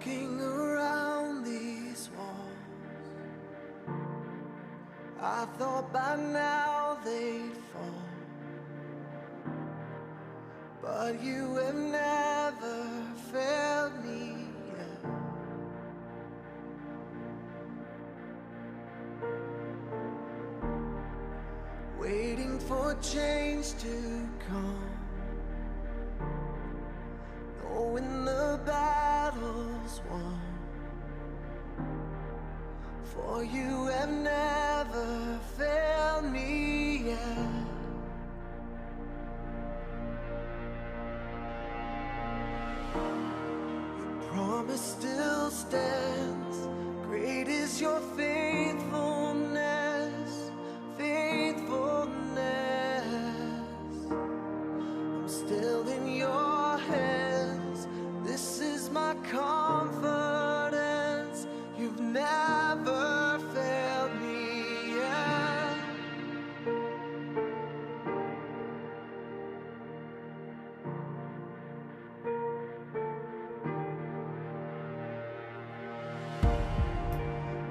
Walking around these walls, I thought by now they'd fall, but you have never failed me yet. Waiting for change to come, knowing the battle's won, for you have never failed me yet. Your promise still stands, great is your faithfulness, faithfulness. I'm still in your hands, this is my confidence, you've never failed me yet.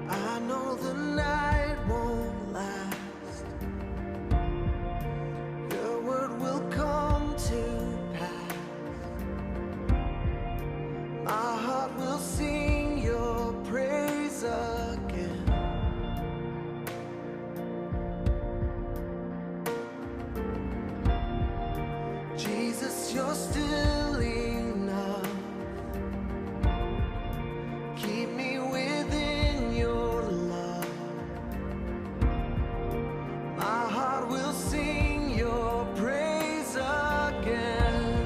I know the night won't last, your word will come to pass. My heart will sing your praise again. Jesus, you're still enough. Keep me within your love. My heart will sing your praise again.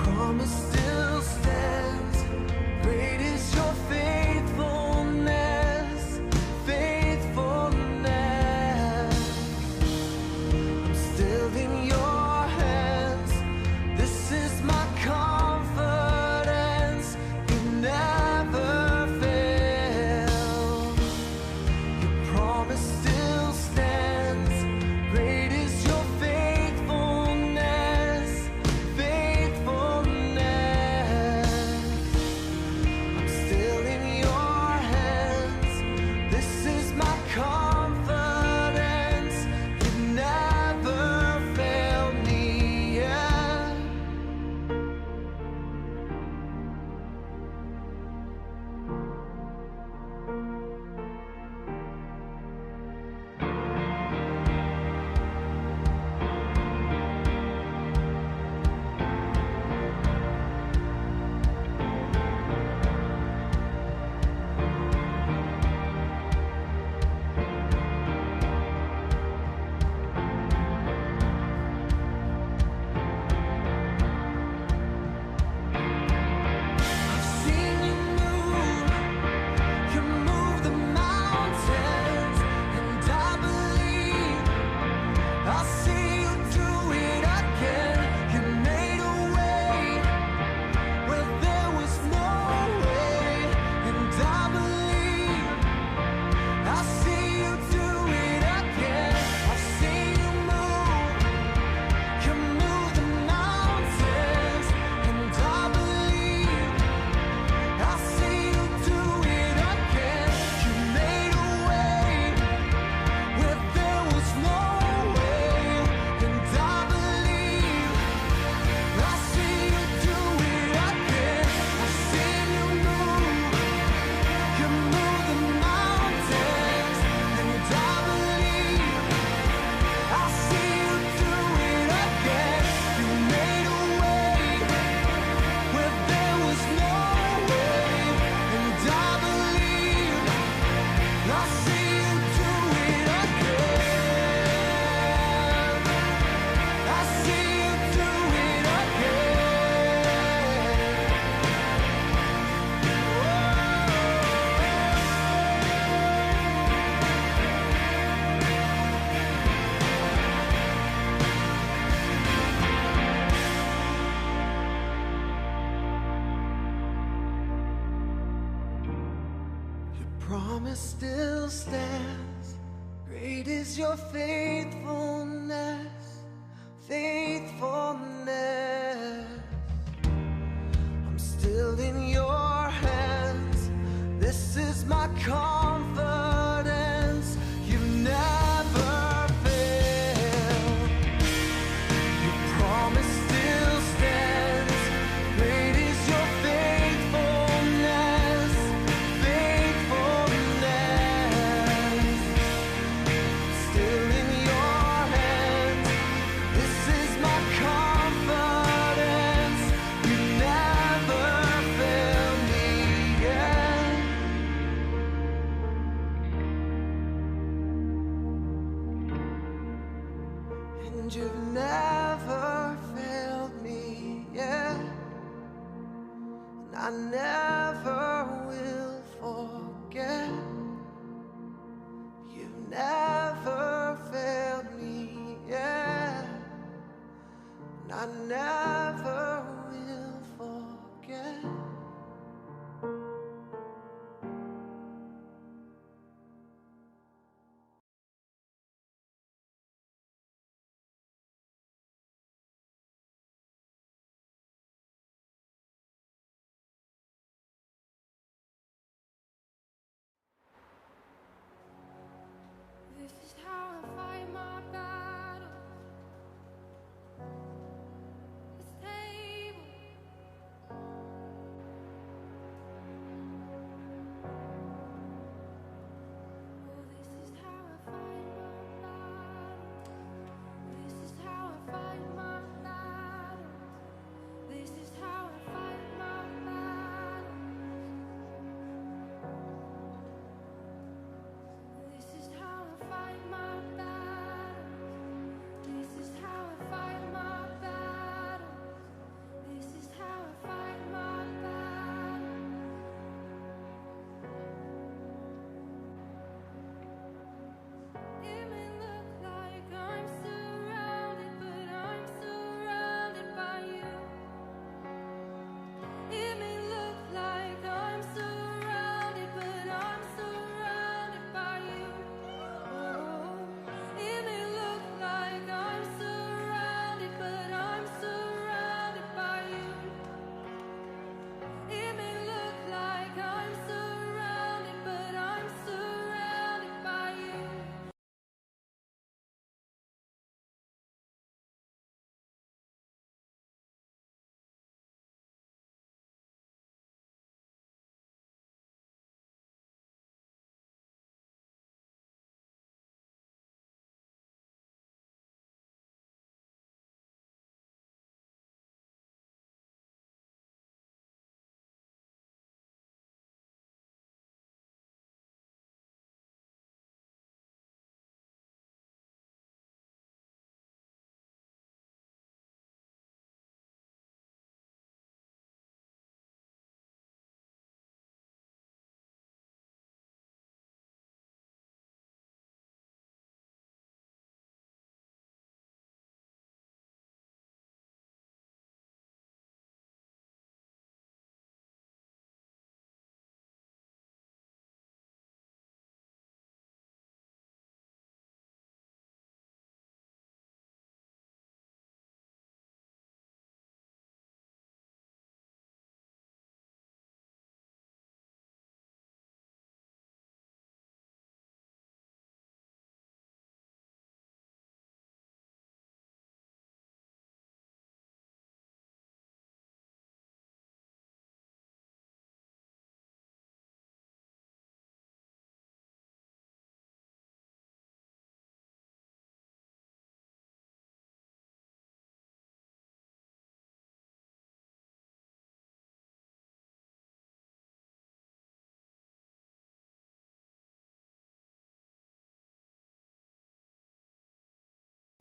Promise still stands, great is your faithfulness, faithfulness. I'm still in your hands, this is my confidence, you never fail. Your promise still stands, great is your faithfulness, faithfulness. I'm still in your hands, this is my confidence, you've never failed me yet. I've seen you move the mountains, and I believe I'll see you do it again. You made a way where there was no way, and I believe I'll see you do it again. I've seen you move the mountains, and I believe I'll see you do it again. You made a way where there was no way, and I believe I'll see you do it again. I've seen you move the mountains, and I believe I'll see you do it again. You made a way where there was no way, and I believe I'll see you do it again. I'll see you do it again. Your promise still stands, great is your faithfulness, faithfulness. I'm still in your hands. This is my confidence. You never fail. Your promise still stands. Great is your faithfulness. Faithfulness. Still in your hands. This is my confidence. You never fail me yet. And you've never failed me yet. And I never will forget. You've never failed me yet. And I never will forget. This is how I fight my battles. It's stable. Oh, this is how I fight my battles. This is how I fight my battles. This is how I fight my battles. This is how I fight my battles. This is how I fight my battles. This is how I fight my battles. It may look like I'm surrounded, but I'm surrounded by you. It may look like I'm surrounded, but I'm surrounded by you. Oh, it may look like I'm surrounded, but I'm surrounded by you. It may look like I'm surrounded, but I'm surrounded by you.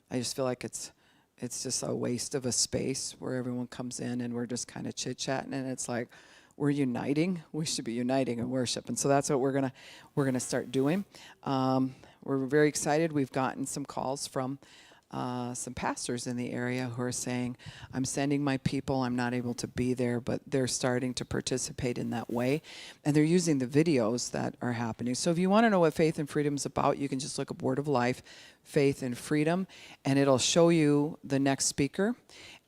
I just feel like it's just a waste of a space where everyone comes in and we're just kind of chit-chatting, and it's like we're uniting. We should be uniting in worship, and so that's what we're gonna start doing. We're very excited. We've gotten some calls from some pastors in the area who are saying, I'm sending my people, I'm not able to be there, but they're starting to participate in that way. And they're using the videos that are happening. So if you want to know what Faith and Freedom is about, you can just look up Word of Life, Faith and Freedom, and it'll show you the next speaker.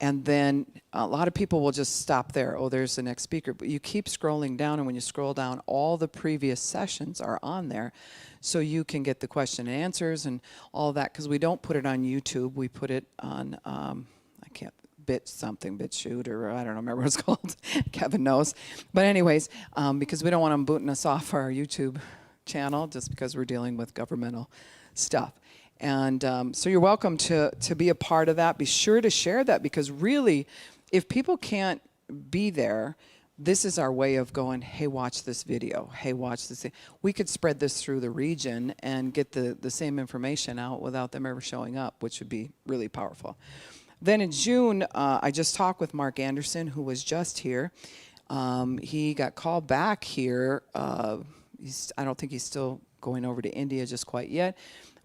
And then a lot of people will just stop there. Oh, there's the next speaker. But you keep scrolling down, and when you scroll down, all the previous sessions are on there. So you can get the question and answers and all that, because we don't put it on YouTube. We put it on, BitChute, or I don't remember what it's called. Kevin knows. But anyways, because we don't want them booting us off our YouTube channel just because we're dealing with governmental stuff. And so you're welcome to be a part of that. Be sure to share that, because really, if people can't be there, this is our way of going, hey, watch this video. Hey, watch this. We could spread this through the region and get the same information out without them ever showing up, which would be really powerful. Then in June, I just talked with Mark Anderson, who was just here. He got called back here. I don't think he's still going over to India just quite yet.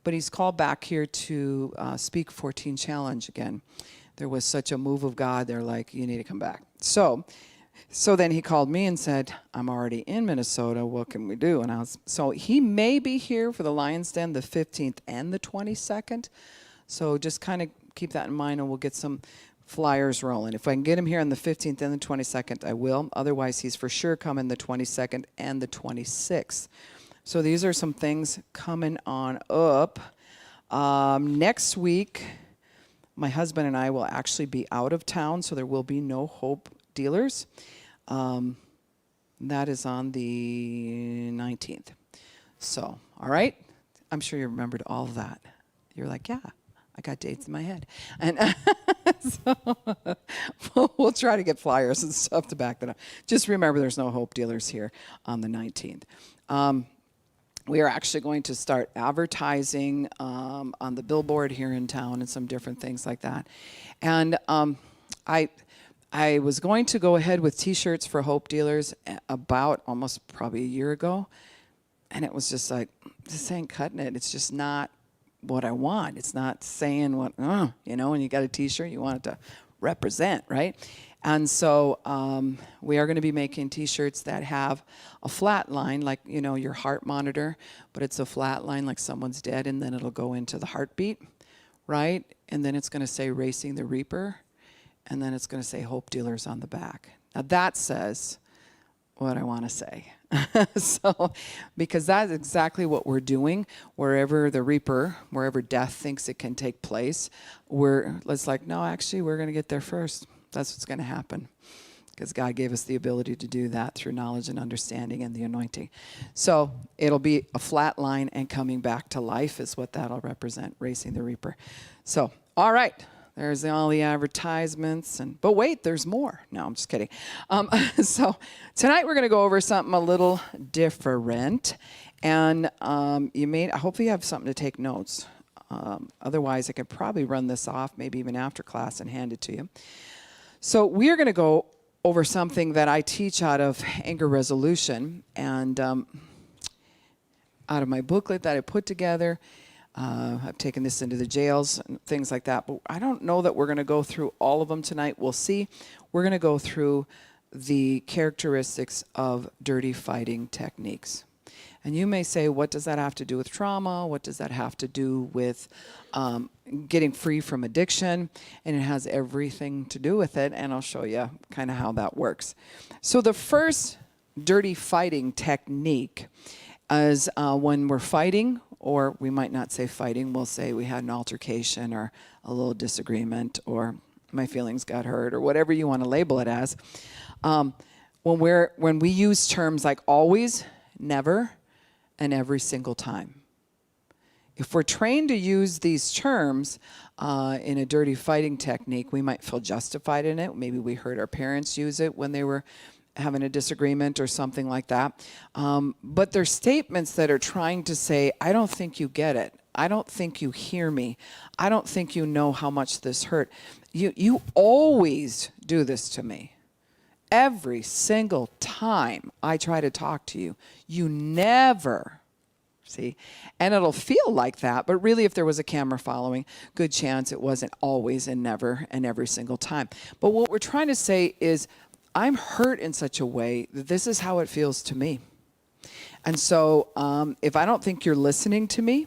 But he's called back here to speak 14 Challenge again. There was such a move of God. They're like, you need to come back. So then he called me and said, I'm already in Minnesota. What can we do? And so he may be here for the Lion's Den the 15th and the 22nd. So just kind of keep that in mind, and we'll get some flyers rolling. If I can get him here on the 15th and the 22nd, I will. Otherwise, he's for sure coming the 22nd and the 26th. So these are some things coming on up. Next week, my husband and I will actually be out of town, so there will be no Hope Dealers. That is on the 19th. So, all right. I'm sure you remembered all of that. You're like, yeah, I got dates in my head. And so we'll try to get flyers and stuff to back that up. Just remember there's no Hope Dealers here on the 19th. We are actually going to start advertising on the billboard here in town and some different things like that. And I was going to go ahead with T-shirts for Hope Dealers about almost probably a year ago. And it was just like, this ain't cutting it. It's just not what I want. It's not saying what, when you got a T-shirt, you want it to represent, right? And so we are going to be making T-shirts that have a flat line, like, your heart monitor, but it's a flat line like someone's dead, and then it'll go into the heartbeat, right? And then it's going to say Racing the Reaper, and then it's going to say Hope Dealers on the back. Now that says what I want to say. So, because that's exactly what we're doing. Wherever the Reaper, wherever death thinks it can take place, it's like, no, actually, we're going to get there first. That's what's going to happen, because God gave us the ability to do that through knowledge and understanding and the anointing. So it'll be a flat line, and coming back to life is what that'll represent, Racing the Reaper. So, all right. There's all the advertisements, but wait, there's more. No, I'm just kidding. So tonight we're going to go over something a little different, and hopefully you have something to take notes. Otherwise, I could probably run this off, maybe even after class, and hand it to you. So we are going to go over something that I teach out of Anger Resolution, and out of my booklet that I put together. I've taken this into the jails and things like that, but I don't know that we're going to go through all of them tonight. We'll see. We're going to go through the characteristics of dirty fighting techniques. And you may say, what does that have to do with trauma? What does that have to do with getting free from addiction? And it has everything to do with it, and I'll show you kind of how that works. So the first dirty fighting technique is when we're fighting, or we might not say fighting, we'll say we had an altercation or a little disagreement, or my feelings got hurt, or whatever you want to label it as. When we use terms like always, never, and every single time. If we're trained to use these terms in a dirty fighting technique, we might feel justified in it. Maybe we heard our parents use it when they were having a disagreement or something like that. But they're statements that are trying to say, I don't think you get it. I don't think you hear me. I don't think you know how much this hurt. You always do this to me. Every single time I try to talk to you, you never See? And it'll feel like that, but really if there was a camera following, good chance it wasn't always and never and every single time. But what we're trying to say is, I'm hurt in such a way that this is how it feels to me. And so if I don't think you're listening to me,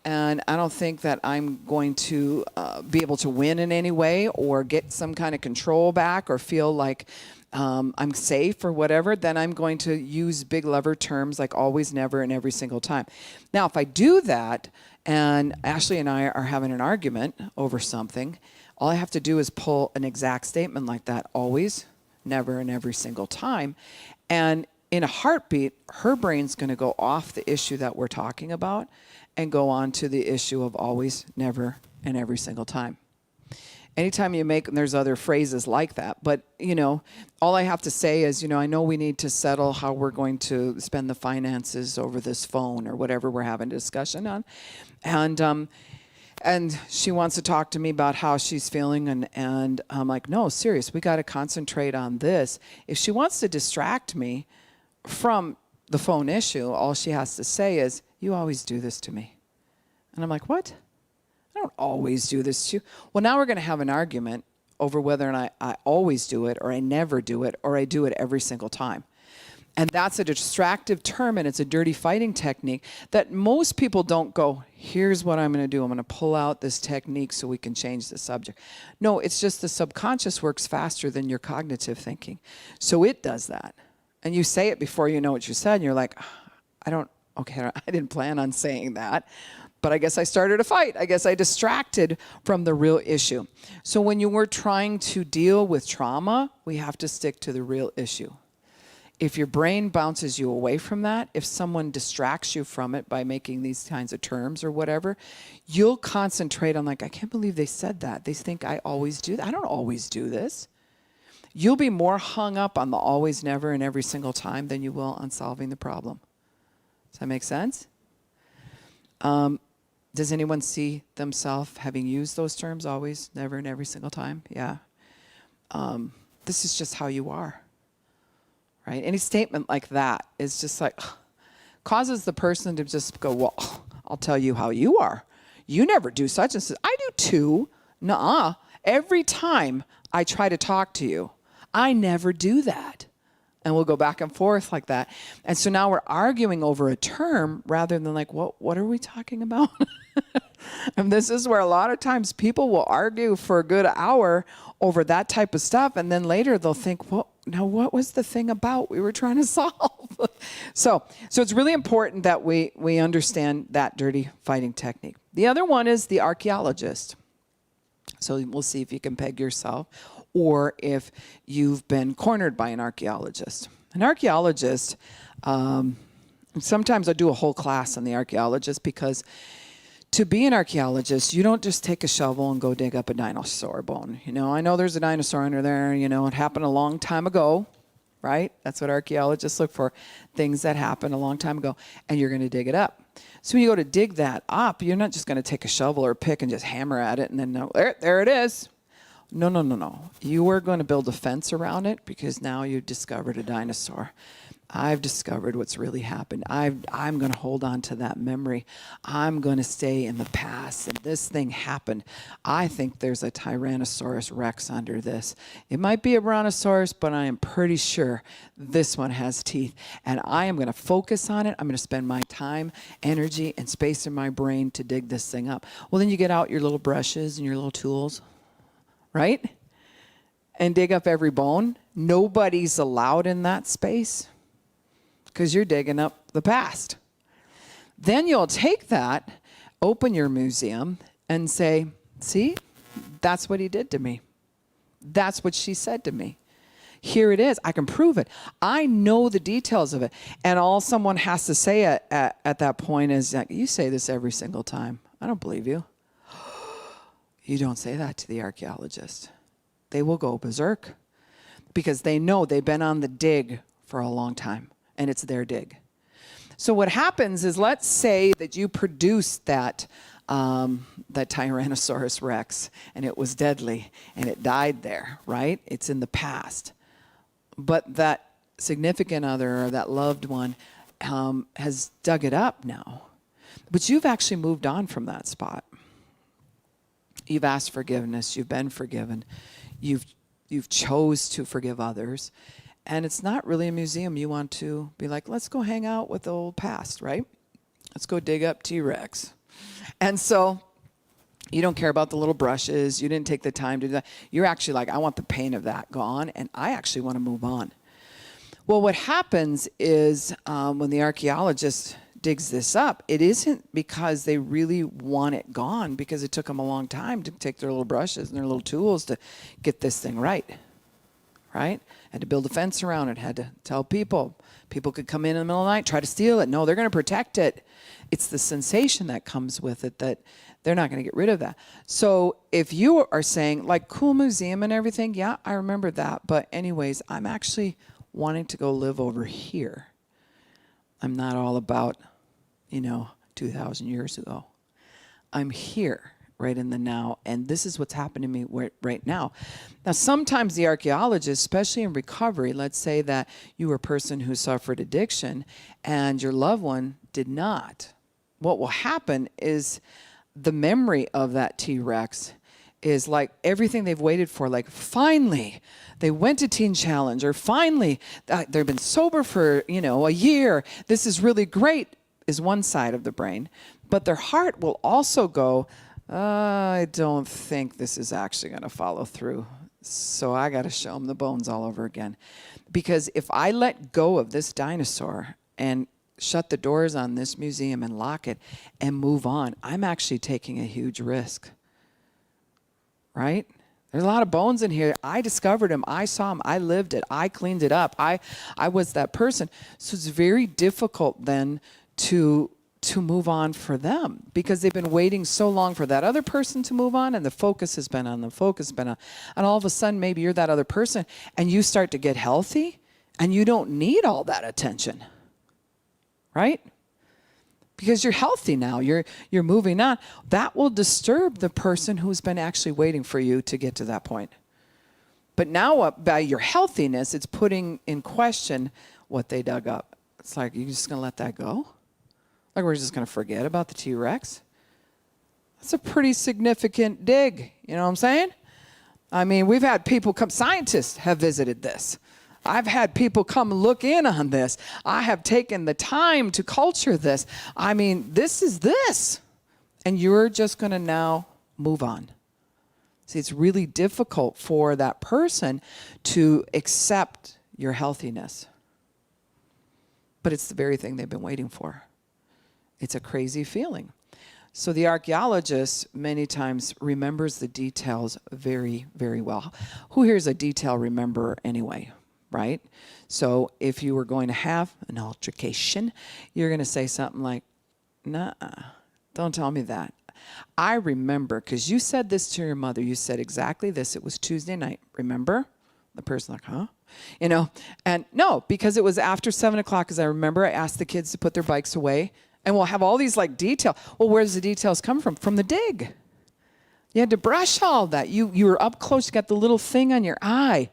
and I don't think that I'm going to be able to win in any way or get some kind of control back or feel like I'm safe or whatever, then I'm going to use big lever terms like always, never, and every single time. Now, if I do that and Ashley and I are having an argument over something, all I have to do is pull an exact statement like that, always, never, and every single time. And in a heartbeat, her brain's going to go off the issue that we're talking about and go on to the issue of always, never, and every single time. Anytime you make, and there's other phrases like that, but, all I have to say is, I know we need to settle how we're going to spend the finances over this phone or whatever we're having a discussion on. And she wants to talk to me about how she's feeling, and I'm like, no, serious, we got to concentrate on this. If she wants to distract me from the phone issue, all she has to say is, you always do this to me. And I'm like, what? I don't always do this to you. Well, now we're going to have an argument over whether or not I always do it, or I never do it, or I do it every single time. And that's a distractive term, and it's a dirty fighting technique that most people don't go, here's what I'm going to do. I'm going to pull out this technique so we can change the subject. No, it's just the subconscious works faster than your cognitive thinking. So it does that. And you say it before you know what you said, and you're like, I didn't plan on saying that. But I guess I started a fight. I guess I distracted from the real issue. So when you were trying to deal with trauma, we have to stick to the real issue. If your brain bounces you away from that, if someone distracts you from it by making these kinds of terms or whatever, you'll concentrate on like, I can't believe they said that. They think I always do that. I don't always do this. You'll be more hung up on the always, never, and every single time than you will on solving the problem. Does that make sense? Does anyone see themselves having used those terms, always, never, and every single time? Yeah. This is just how you are, right? Any statement like that is just like, causes the person to just go, well, I'll tell you how you are. You never do such and such. I do too. Nuh-uh. Every time I try to talk to you, I never do that. And we'll go back and forth like that. And so now we're arguing over a term rather than like, what are we talking about? And this is where a lot of times people will argue for a good hour over that type of stuff. And then later they'll think, well, now what was the thing about we were trying to solve? So it's really important that we understand that dirty fighting technique. The other one is the archaeologist. So we'll see if you can peg yourself, or if you've been cornered by an archaeologist. An archaeologist, sometimes I do a whole class on the archaeologist, because to be an archaeologist, you don't just take a shovel and go dig up a dinosaur bone. I know there's a dinosaur under there, it happened a long time ago, right? That's what archaeologists look for, things that happened a long time ago, and you're going to dig it up. So when you go to dig that up, you're not just going to take a shovel or a pick and just hammer at it and then, there it is. No. You are going to build a fence around it, because now you've discovered a dinosaur. I've discovered what's really happened. I'm going to hold on to that memory. I'm going to stay in the past. And this thing happened. I think there's a Tyrannosaurus Rex under this. It might be a Brontosaurus, but I am pretty sure this one has teeth. And I am going to focus on it. I'm going to spend my time, energy, and space in my brain to dig this thing up. Well, then you get out your little brushes and your little tools, right? And dig up every bone. Nobody's allowed in that space, because you're digging up the past. Then you'll take that, open your museum, and say, see, that's what he did to me. That's what she said to me. Here it is. I can prove it. I know the details of it. And all someone has to say at that point is, you say this every single time. I don't believe you. You don't say that to the archaeologist. They will go berserk, because they know they've been on the dig for a long time. And it's their dig. So what happens is, let's say that you produced that Tyrannosaurus Rex, and it was deadly, and it died there, right? It's in the past. But that significant other, or that loved one, has dug it up now, But you've actually moved on from that spot. You've asked forgiveness. You've been forgiven. You've chose to forgive others. And it's not really a museum. You want to be like, let's go hang out with the old past, right? Let's go dig up T-Rex. And so you don't care about the little brushes. You didn't take the time to do that. You're actually like, I want the pain of that gone, and I actually want to move on. Well, what happens is when the archaeologist digs this up, it isn't because they really want it gone, because it took them a long time to take their little brushes and their little tools to get this thing right? Had to build a fence around it, had to tell people. People could come in the middle of the night, try to steal it. No, they're going to protect it. It's the sensation that comes with it that they're not going to get rid of that. So if you are saying, like, cool museum and everything, yeah, I remember that. But anyways, I'm actually wanting to go live over here. I'm not all about, 2,000 years ago. I'm here, right in the now, and this is what's happening to me right now. Now, sometimes the archaeologists, especially in recovery, let's say that you were a person who suffered addiction and your loved one did not. What will happen is the memory of that T-Rex is like everything they've waited for, like finally they went to Teen Challenge, or finally they've been sober for, a year. This is really great, is one side of the brain. But their heart will also go, I don't think this is actually going to follow through. So I got to show them the bones all over again. Because if I let go of this dinosaur and shut the doors on this museum and lock it and move on, I'm actually taking a huge risk. Right? There's a lot of bones in here. I discovered them. I saw them. I lived it. I cleaned it up. I was that person. So it's very difficult then to move on for them, because they've been waiting so long for that other person to move on, and the focus has been on them. And all of a sudden maybe you're that other person and you start to get healthy and you don't need all that attention. Right? Because you're healthy now, you're moving on. That will disturb the person who's been actually waiting for you to get to that point. But now by your healthiness, it's putting in question what they dug up. It's like, you're just going to let that go? Like we're just going to forget about the T-Rex? That's a pretty significant dig, you know what I'm saying? I mean, we've had people come, scientists have visited this. I've had people come look in on this. I have taken the time to culture this. I mean, this is this. And you're just going to now move on. See, it's really difficult for that person to accept your healthiness. But it's the very thing they've been waiting for. It's a crazy feeling. So the archaeologist many times remembers the details very, very well. Who here is a detail rememberer anyway? Right? So if you were going to have an altercation, you're going to say something like, nah, don't tell me that. I remember, because you said this to your mother. You said exactly this. It was Tuesday night. Remember? The person like, huh? And no, because it was after 7 o'clock, because I remember I asked the kids to put their bikes away, and we'll have all these like detail. Well, where does the details come from? From the dig. You had to brush all that. You were up close. You got the little thing on your eye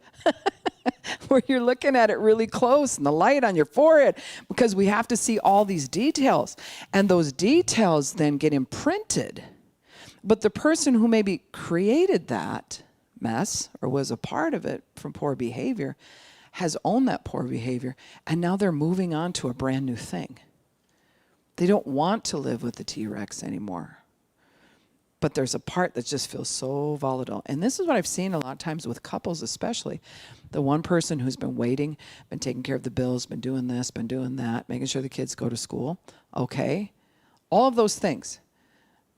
where you're looking at it really close, and the light on your forehead, because we have to see all these details. And those details then get imprinted. But the person who maybe created that mess or was a part of it from poor behavior has owned that poor behavior, and now they're moving on to a brand new thing. They don't want to live with the T-Rex anymore. But there's a part that just feels so volatile. And this is what I've seen a lot of times with couples especially. The one person who's been waiting, been taking care of the bills, been doing this, been doing that, making sure the kids go to school. Okay. All of those things.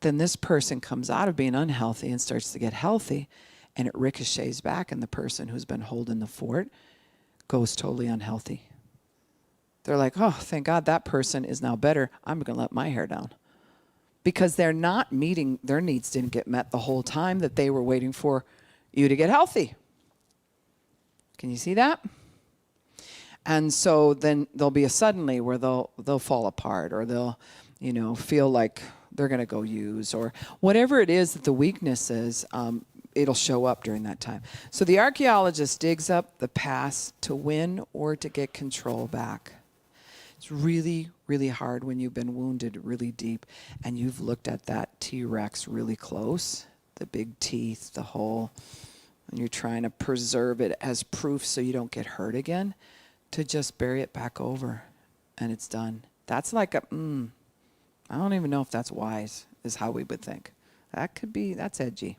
Then this person comes out of being unhealthy and starts to get healthy, and it ricochets back, and the person who's been holding the fort goes totally unhealthy. They're like, oh, thank God that person is now better. I'm going to let my hair down. Because they're not meeting, their needs didn't get met the whole time that they were waiting for you to get healthy. Can you see that? And so then there'll be a suddenly where they'll fall apart, or they'll, feel like they're going to go use, or whatever it is that the weakness is, it'll show up during that time. So the archaeologist digs up the past to win or to get control back. It's really, really hard when you've been wounded really deep and you've looked at that T-Rex really close, the big teeth, the hole, and you're trying to preserve it as proof so you don't get hurt again, to just bury it back over and it's done. That's like a, I don't even know if that's wise, is how we would think. That could be, that's edgy.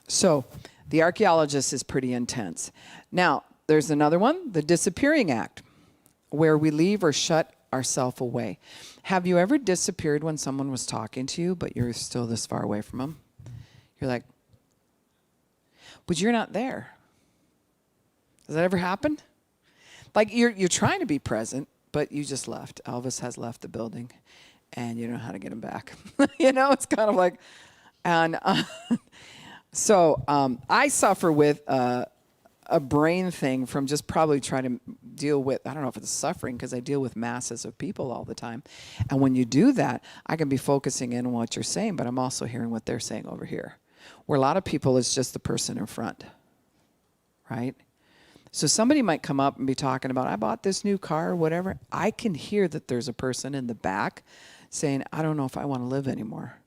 So the archaeologist is pretty intense. Now, there's another one, the disappearing act, where we leave or shut ourselves away. Have you ever disappeared when someone was talking to you, but you're still this far away from them? You're like, but you're not there. Does that ever happen? Like you're trying to be present, but you just left. Elvis has left the building, and you don't know how to get him back. It's kind of like, and so I suffer with a brain thing from just probably trying to deal with, I don't know if it's suffering, because I deal with masses of people all the time. And when you do that, I can be focusing in on what you're saying, but I'm also hearing what they're saying over here. Where a lot of people, it's just the person in front, right? So somebody might come up and be talking about, I bought this new car or whatever. I can hear that there's a person in the back saying, I don't know if I want to live anymore.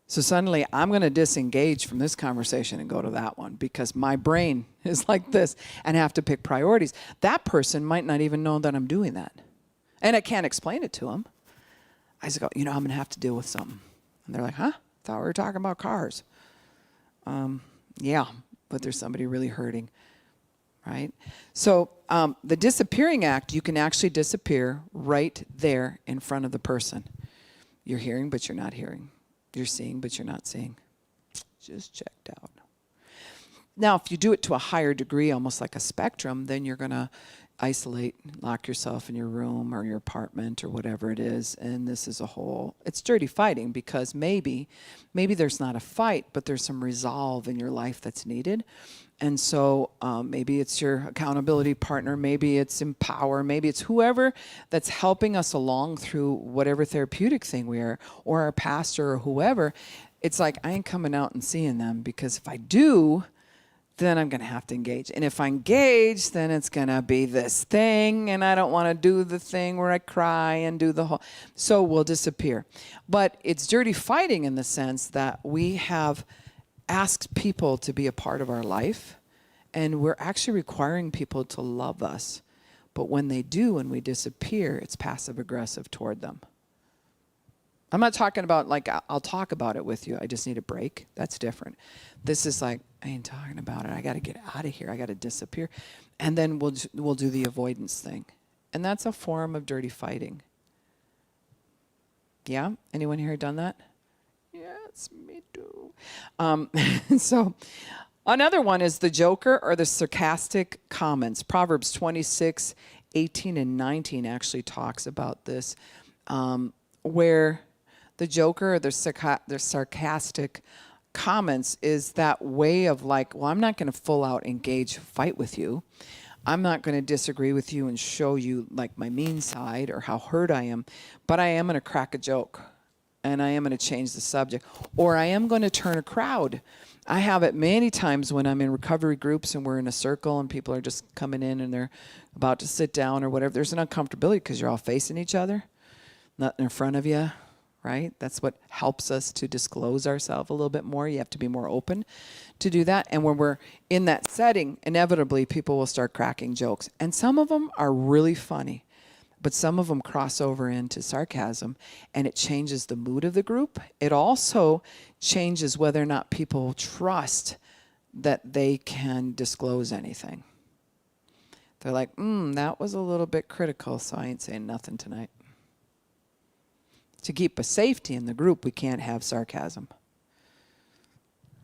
So suddenly I'm going to disengage from this conversation and go to that one because my brain is like this and have to pick priorities. That person might not even know that I'm doing that. And I can't explain it to them. I just go, I'm going to have to deal with something. And they're like, huh? Thought we were talking about cars. Yeah, but there's somebody really hurting, right? So the disappearing act, you can actually disappear right there in front of the person. You're hearing, but you're not hearing. You're seeing, but you're not seeing. Just checked out. Now, if you do it to a higher degree, almost like a spectrum, then you're going to isolate, lock yourself in your room or your apartment or whatever it is. And this is a whole, it's dirty fighting because maybe there's not a fight, but there's some resolve in your life that's needed. And so maybe it's your accountability partner, maybe it's Empower, maybe it's whoever that's helping us along through whatever therapeutic thing we are, or our pastor or whoever. It's like, I ain't coming out and seeing them because if I do, then I'm going to have to engage. And if I engage, then it's going to be this thing, and I don't want to do the thing where I cry and do the whole, so we'll disappear. But it's dirty fighting in the sense that we have asked people to be a part of our life, and we're actually requiring people to love us. But when they do and we disappear, it's passive aggressive toward them. I'm not talking about like, I'll talk about it with you, I just need a break. That's different. This is like, I ain't talking about it. I got to get out of here. I got to disappear. And then we'll do the avoidance thing. And that's a form of dirty fighting. Yeah? Anyone here done that? Yes, me too. So another one is the joker or the sarcastic comments. Proverbs 26, 18 and 19 actually talks about this, where the joker or the sarcastic comments is that way of like, well, I'm not going to full out engage, fight with you. I'm not going to disagree with you and show you like my mean side or how hurt I am, but I am going to crack a joke. And I am going to change the subject, or I am going to turn a crowd. I have it many times when I'm in recovery groups and we're in a circle and people are just coming in and they're about to sit down or whatever. There's an uncomfortability because you're all facing each other, nothing in front of you, right? That's what helps us to disclose ourselves a little bit more. You have to be more open to do that. And when we're in that setting, inevitably people will start cracking jokes. And some of them are really funny. But some of them cross over into sarcasm, and it changes the mood of the group. It also changes whether or not people trust that they can disclose anything. They're like, that was a little bit critical, so I ain't saying nothing tonight. To keep a safety in the group, we can't have sarcasm.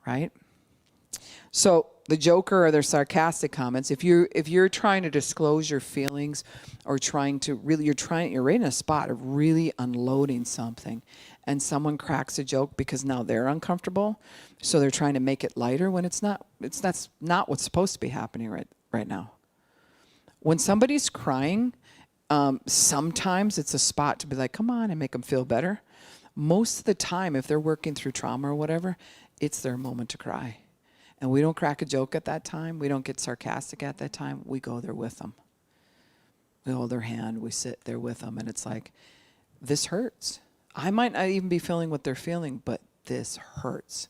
Right? So the joker or their sarcastic comments, if you're trying to disclose your feelings or trying to really, you're right in a spot of really unloading something and someone cracks a joke because now they're uncomfortable, so they're trying to make it lighter when that's not what's supposed to be happening right now. When somebody's crying, sometimes it's a spot to be like, come on, and make them feel better. Most of the time, if they're working through trauma or whatever, it's their moment to cry. And we don't crack a joke at that time. We don't get sarcastic at that time. We go there with them. We hold their hand, we sit there with them, and it's like, this hurts. I might not even be feeling what they're feeling, but this hurts.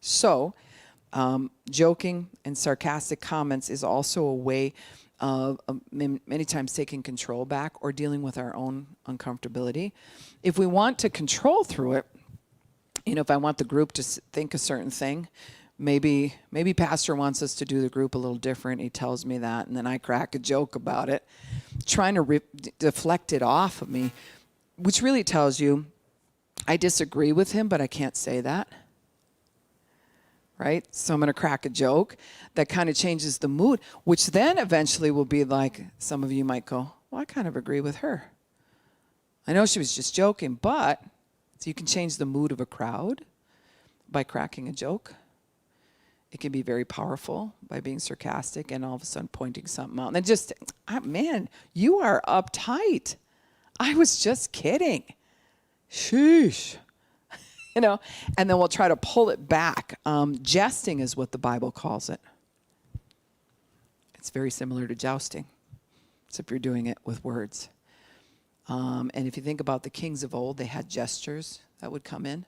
So, joking and sarcastic comments is also a way of many times taking control back or dealing with our own uncomfortability. If we want to control through it, if I want the group to think a certain thing, maybe pastor wants us to do the group a little different. He tells me that, and then I crack a joke about it, trying to deflect it off of me, which really tells you I disagree with him, but I can't say that. Right? So I'm going to crack a joke that kind of changes the mood, which then eventually will be like, some of you might go, well, I kind of agree with her. I know she was just joking, but so you can change the mood of a crowd by cracking a joke. It can be very powerful by being sarcastic and all of a sudden pointing something out. And then just, man, you are uptight. I was just kidding. Sheesh. And then we'll try to pull it back. Jesting is what the Bible calls it. It's very similar to jousting, except you're doing it with words. And if you think about the kings of old, they had gestures that would come in,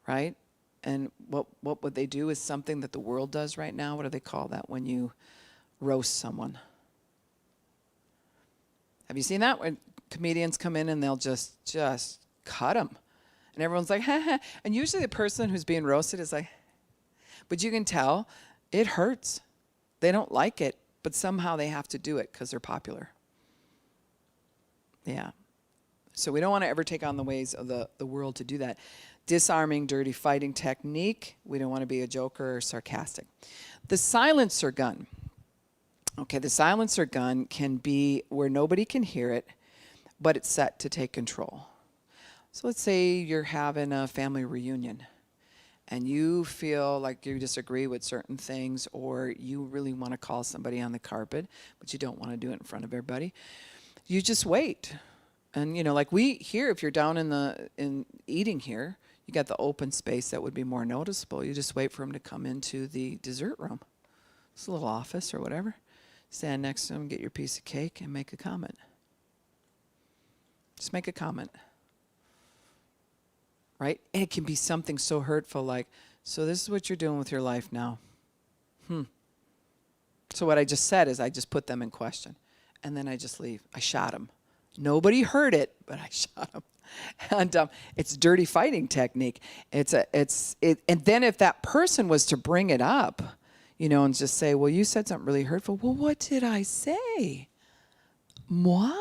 right? And what would they do is something that the world does right now. What do they call that when you roast someone? Have you seen that? When comedians come in and they'll just cut them. And everyone's like, ha, ha. And usually the person who's being roasted is like, but you can tell it hurts. They don't like it, but somehow they have to do it because they're popular. Yeah. So we don't want to ever take on the ways of the world to do that. Disarming, dirty fighting technique. We don't want to be a joker or sarcastic. The silencer gun. Okay, the silencer gun can be where nobody can hear it, but it's set to take control. So let's say you're having a family reunion and you feel like you disagree with certain things, or you really want to call somebody on the carpet, but you don't want to do it in front of everybody. You just wait. And like we here, if you're down in eating here, you got the open space that would be more noticeable. You just wait for him to come into the dessert room. It's a little office or whatever. Stand next to him, get your piece of cake, and make a comment. Just make a comment. Right? And it can be something so hurtful like, so this is what you're doing with your life now. So what I just said is I just put them in question. And then I just leave. I shot him. Nobody heard it, but I shot him. And it's dirty fighting technique. And then if that person was to bring it up, and just say, well, you said something really hurtful. Well, what did I say? Moi?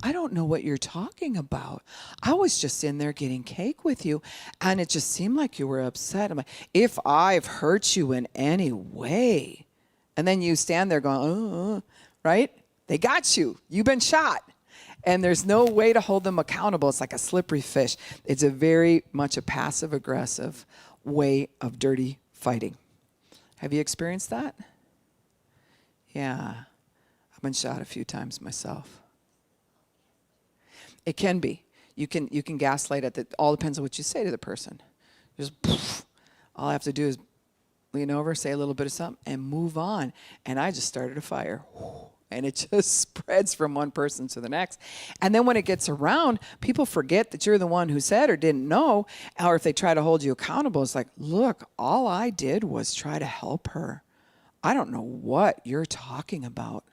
I don't know what you're talking about. I was just in there getting cake with you, and it just seemed like you were upset. I'm like, if I've hurt you in any way, and then you stand there going, right? They got you. You've been shot. And there's no way to hold them accountable. It's like a slippery fish. It's a very much a passive-aggressive way of dirty fighting. Have you experienced that? Yeah. I've been shot a few times myself. It can be. You can gaslight it. It all depends on what you say to the person. Just all I have to do is lean over, say a little bit of something, and move on. And I just started a fire. And it just spreads from one person to the next. And then when it gets around, people forget that you're the one who said or didn't know. Or if they try to hold you accountable, it's like, look, all I did was try to help her. I don't know what you're talking about.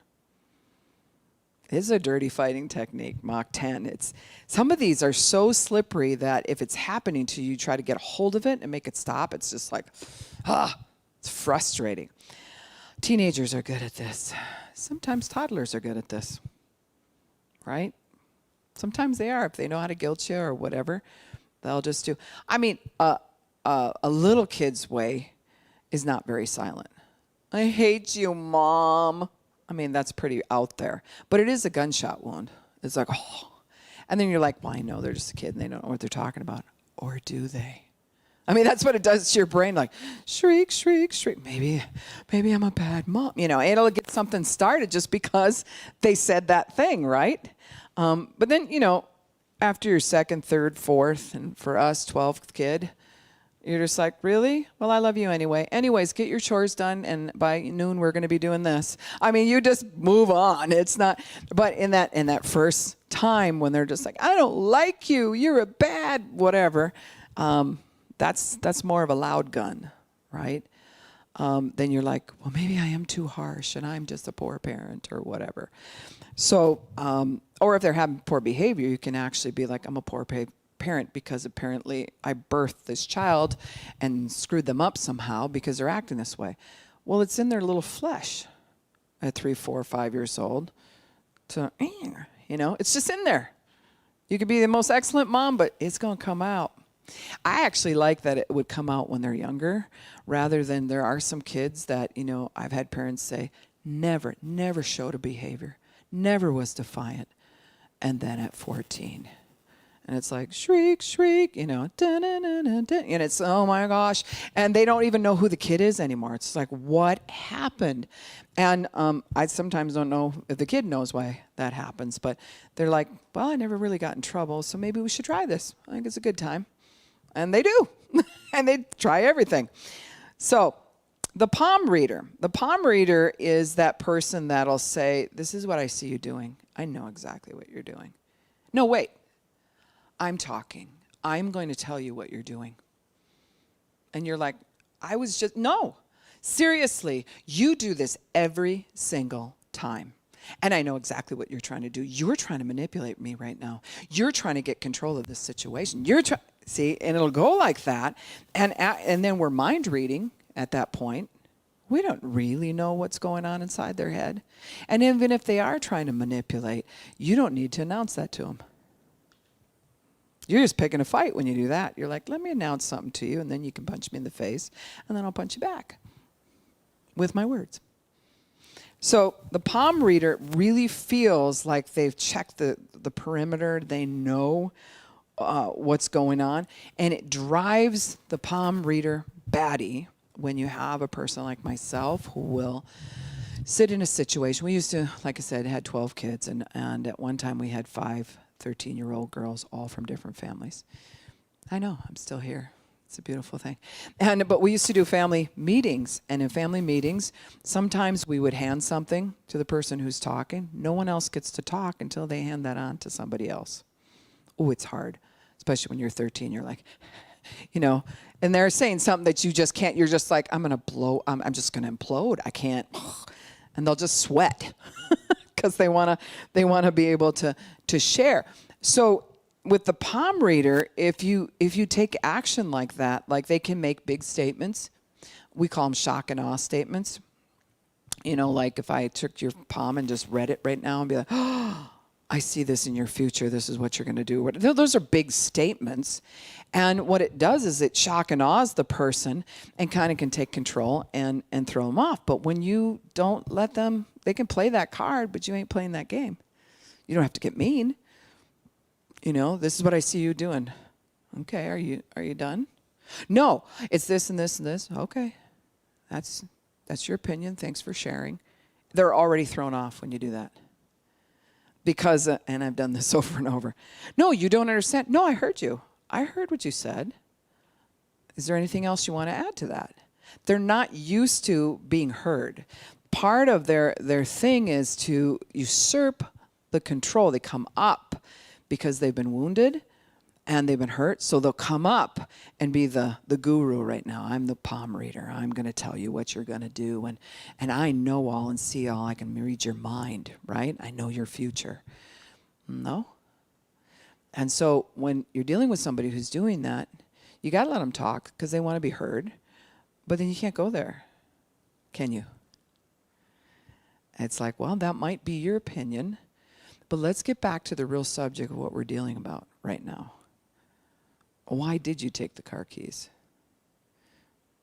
It's a dirty fighting technique, Mach 10. Some of these are so slippery that if it's happening to you, try to get a hold of it and make it stop. It's just like, it's frustrating. Teenagers are good at this. Sometimes toddlers are good at this, right? Sometimes they are. If they know how to guilt you or whatever, they'll just do. I mean, a little kid's way is not very silent. I hate you, Mom. I mean, that's pretty out there. But it is a gunshot wound. It's like, oh. And then you're like, well, I know they're just a kid and they don't know what they're talking about. Or do they? I mean, that's what it does to your brain, like, shriek, shriek, shriek. Maybe I'm a bad mom. It'll get something started just because they said that thing, right? But then, after your second, third, fourth, and for us, 12th kid, You're just like, really? Well, I love you anyway. Anyways, get your chores done, and by noon we're going to be doing this. I mean, you just move on. It's not. But in that first time when they're just like, I don't like you. You're a bad whatever. That's more of a loud gun, right? Then you're like, well, maybe I am too harsh, and I'm just a poor parent or whatever. So, or if they're having poor behavior, you can actually be like, I'm a poor parent because apparently I birthed this child and screwed them up somehow because they're acting this way. Well, it's in their little flesh at 3, 4, 5 years old. It's just in there. You could be the most excellent mom, but it's going to come out. I actually like that it would come out when they're younger rather than there are some kids that, I've had parents say, never showed a behavior, never was defiant. And then at 14, and it's like, shriek, shriek, and it's, oh my gosh. And they don't even know who the kid is anymore. It's like, what happened? And I sometimes don't know if the kid knows why that happens, but they're like, well, I never really got in trouble, so maybe we should try this. I think it's a good time. And they do. And they try everything. So the palm reader. The palm reader is that person that'll say, this is what I see you doing. I know exactly what you're doing. No, wait. I'm talking. I'm going to tell you what you're doing. And you're like, no. Seriously, you do this every single time. And I know exactly what you're trying to do. You're trying to manipulate me right now. You're trying to get control of this situation. See, and it'll go like that. And then we're mind reading at that point. We don't really know what's going on inside their head. And even if they are trying to manipulate, you don't need to announce that to them. You're just picking a fight when you do that. You're like, let me announce something to you, and then you can punch me in the face, and then I'll punch you back with my words. So the palm reader really feels like they've checked the perimeter. They know what's going on, and it drives the palm reader batty when you have a person like myself who will sit in a situation. We used to, like I said, had 12 kids, and at one time we had 5 13-year-old girls, all from different families. I know, I'm still here. It's a beautiful thing. But we used to do family meetings, and in family meetings, sometimes we would hand something to the person who's talking. No one else gets to talk until they hand that on to somebody else. Oh, it's hard, especially when you're 13. You're like, and they're saying something that you just can't. You're just like, I'm just going to implode. I can't. And they'll just sweat because they want to be able to share. So with the palm reader, if you take action like that, like they can make big statements. We call them shock and awe statements. Like if I took your palm and just read it right now and be like, oh, I see this in your future. This is what you're going to do. Those are big statements. And what it does is it shock and awes the person and kind of can take control and throw them off. But when you don't let them, they can play that card, but you ain't playing that game. You don't have to get mean. This is what I see you doing. Okay, are you done? No, it's this and this and this. Okay, that's your opinion. Thanks for sharing. They're already thrown off when you do that. Because, and I've done this over and over. No, you don't understand. No, I heard you. I heard what you said. Is there anything else you want to add to that? They're not used to being heard. Part of their thing is to usurp the control. They come up because they've been wounded and they've been hurt. So they'll come up and be the guru right now. I'm the palm reader. I'm going to tell you what you're going to do. And I know all and see all. I can read your mind, right? I know your future. No? And so when you're dealing with somebody who's doing that, you got to let them talk because they want to be heard. But then you can't go there, can you? It's like, well, that might be your opinion, but let's get back to the real subject of what we're dealing about right now. Why did you take the car keys?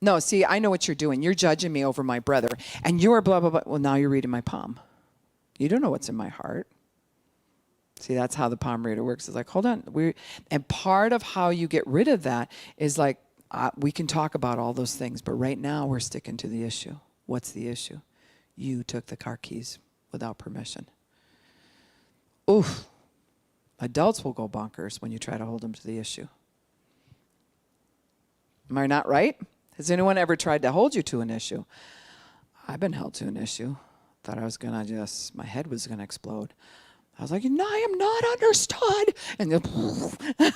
No, see, I know what you're doing. You're judging me over my brother, and you're blah, blah, blah. Well, now you're reading my palm. You don't know what's in my heart. See, that's how the palm reader works. It's like, hold on. And part of how you get rid of that is like, we can talk about all those things, but right now we're sticking to the issue. What's the issue? You took the car keys without permission. Oof. Adults will go bonkers when you try to hold them to the issue. Am I not right? Has anyone ever tried to hold you to an issue? I've been held to an issue. Thought I was going to my head was going to explode. I was like, no, I am not understood. And then,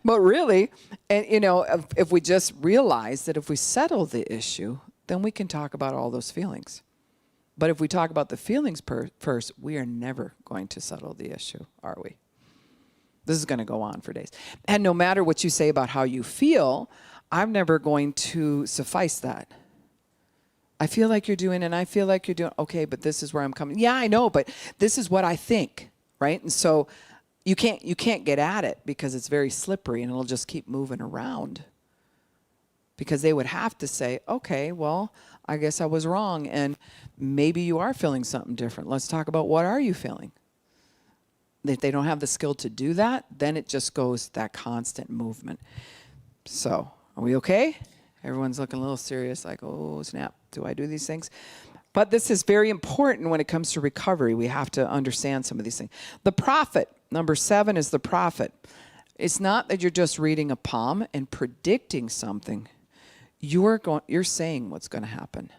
but really, and if we just realize that if we settle the issue, then we can talk about all those feelings. But if we talk about the feelings first, we are never going to settle the issue, are we? This is going to go on for days. And no matter what you say about how you feel, I'm never going to suffice that. I feel like you're doing, and I feel like you're doing, okay, but this is where I'm coming. Yeah, I know, but this is what I think, right? And so you can't get at it because it's very slippery and it'll just keep moving around. Because they would have to say, okay, well, I guess I was wrong, and maybe you are feeling something different. Let's talk about what are you feeling. If they don't have the skill to do that, then it just goes that constant movement. So, are we okay? Everyone's looking a little serious, like, oh, snap, do I do these things? But this is very important when it comes to recovery. We have to understand some of these things. The prophet, number 7 is the prophet. It's not that you're just reading a palm and predicting something. You're saying what's going to happen.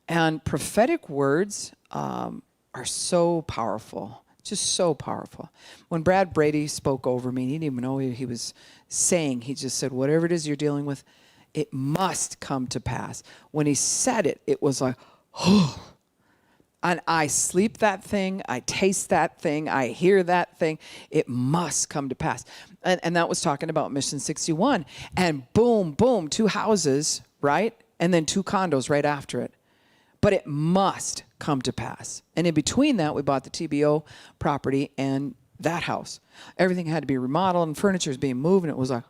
And prophetic words are so powerful, just so powerful. When Brad Brady spoke over me, he didn't even know what he was saying. He just said, whatever it is you're dealing with, it must come to pass. When he said it, it was like, oh. And I sleep that thing, I taste that thing, I hear that thing. It must come to pass. And that was talking about Mission 61. And boom, boom, 2 houses, right? And then 2 condos right after it. But it must come to pass. And in between that, we bought the TBO property and that house. Everything had to be remodeled and furniture was being moved, and it was like,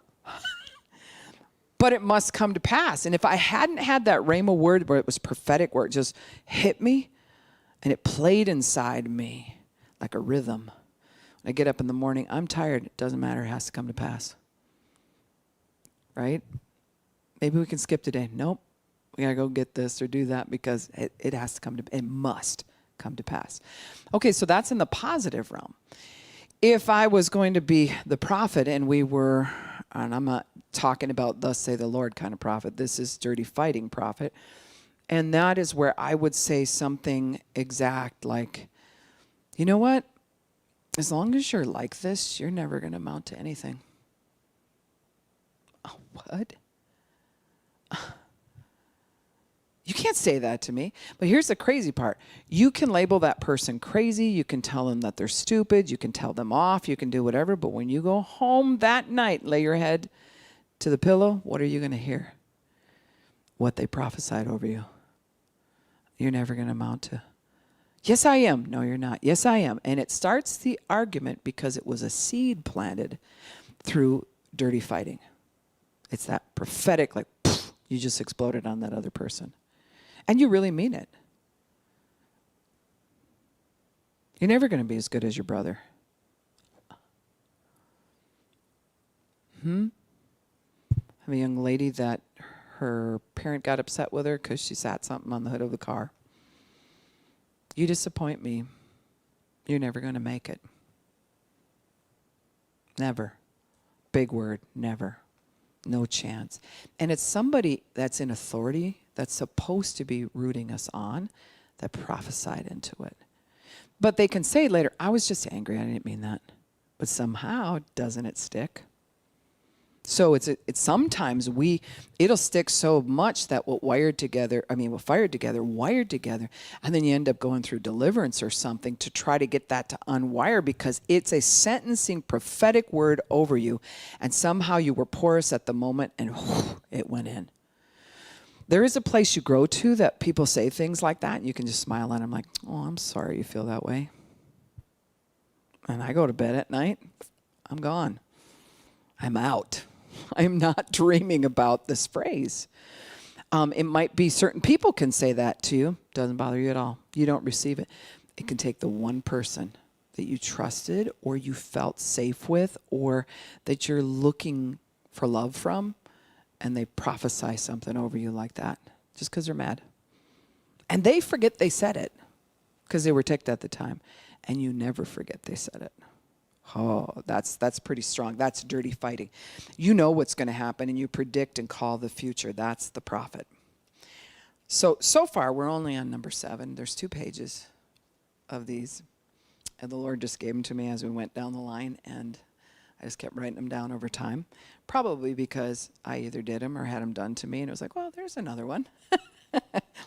but it must come to pass. And if I hadn't had that Rhema word where it was prophetic, where it just hit me and it played inside me like a rhythm. When I get up in the morning, I'm tired. It doesn't matter. It has to come to pass. Right? Maybe we can skip today. Nope. We got to go get this or do that because it has to come to, it must come to pass. Okay, so that's in the positive realm. If I was going to be the prophet and we were, and I'm not talking about thus say the Lord kind of prophet, this is dirty fighting prophet. And that is where I would say something exact like, you know what? As long as you're like this, you're never going to amount to anything. Oh, what? You can't say that to me. But here's the crazy part. You can label that person crazy. You can tell them that they're stupid. You can tell them off. You can do whatever. But when you go home that night, lay your head to the pillow, what are you going to hear? What they prophesied over you. You're never going to amount to. Yes, I am. No, you're not. Yes, I am. And it starts the argument because it was a seed planted through dirty fighting. It's that prophetic, like, poof, you just exploded on that other person. And you really mean it. You're never going to be as good as your brother. I have a young lady that her parent got upset with her because she sat something on the hood of the car. You disappoint me, you're never going to make it. Never. Big word, never. No chance. And it's somebody that's in authority that's supposed to be rooting us on that prophesied into it. But they can say later, I was just angry, I didn't mean that. But somehow, doesn't it stick? So it's sometimes it'll stick so much that what fired together, wired together, and then you end up going through deliverance or something to try to get that to unwire because it's a sentencing prophetic word over you, and somehow you were porous at the moment and whoosh, it went in. There is a place you grow to that people say things like that, and you can just smile at them like, oh, I'm sorry you feel that way. And I go to bed at night, I'm gone. I'm out. I'm not dreaming about this phrase. It might be certain people can say that to you. Doesn't bother you at all. You don't receive it. It can take the one person that you trusted or you felt safe with or that you're looking for love from, and they prophesy something over you like that just because they're mad. And they forget they said it because they were ticked at the time. And you never forget they said it. Oh, that's pretty strong. That's dirty fighting. You know what's going to happen, and you predict and call the future. That's the prophet. So far, we're only on number 7. There's 2 pages of these, and the Lord just gave them to me as we went down the line, and I just kept writing them down over time, probably because I either did them or had them done to me, and it was like, well, there's another one.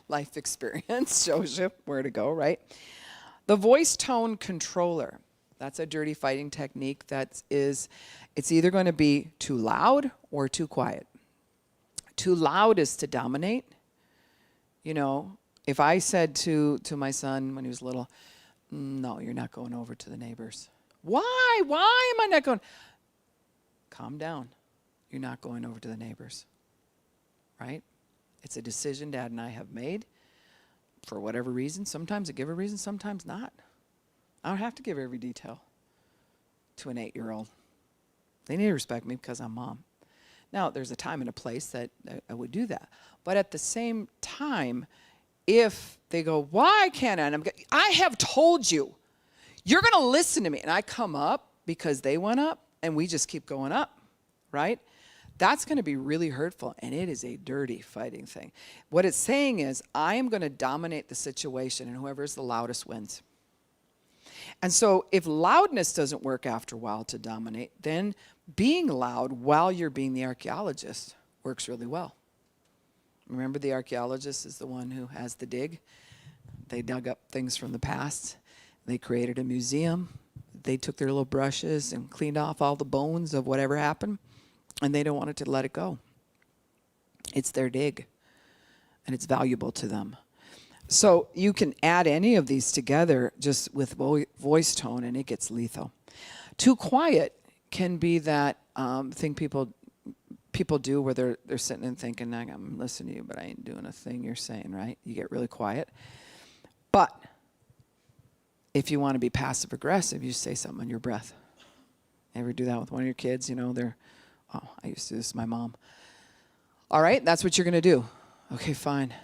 Life experience shows you where to go, right? The voice tone controller. That's a dirty fighting technique. It's either going to be too loud or too quiet. Too loud is to dominate. You know, if I said to my son when he was little, no, you're not going over to the neighbors. Why? Why am I not going? Calm down. You're not going over to the neighbors. Right? It's a decision Dad and I have made for whatever reason. Sometimes I give a reason, sometimes not. I don't have to give every detail to an 8-year-old. They need to respect me because I'm mom. Now, there's a time and a place that I would do that. But at the same time, if they go, why can't I? And I have told you, you're going to listen to me. And I come up because they went up and we just keep going up, right? That's going to be really hurtful, and it is a dirty fighting thing. What it's saying is, I am going to dominate the situation, and whoever's the loudest wins. And so if loudness doesn't work after a while to dominate, then being loud while you're being the archaeologist works really well. Remember, the archaeologist is the one who has the dig. They dug up things from the past. They created a museum. They took their little brushes and cleaned off all the bones of whatever happened, and they don't want it to let it go. It's their dig, and it's valuable to them. So you can add any of these together just with voice tone, and it gets lethal. Too quiet can be that thing people do where they're sitting and thinking, I'm listening to you, but I ain't doing a thing you're saying, right? You get really quiet. But if you want to be passive aggressive, you say something on your breath. Ever do that with one of your kids? You know, I used to do this with my mom. All right, that's what you're going to do. Okay, fine.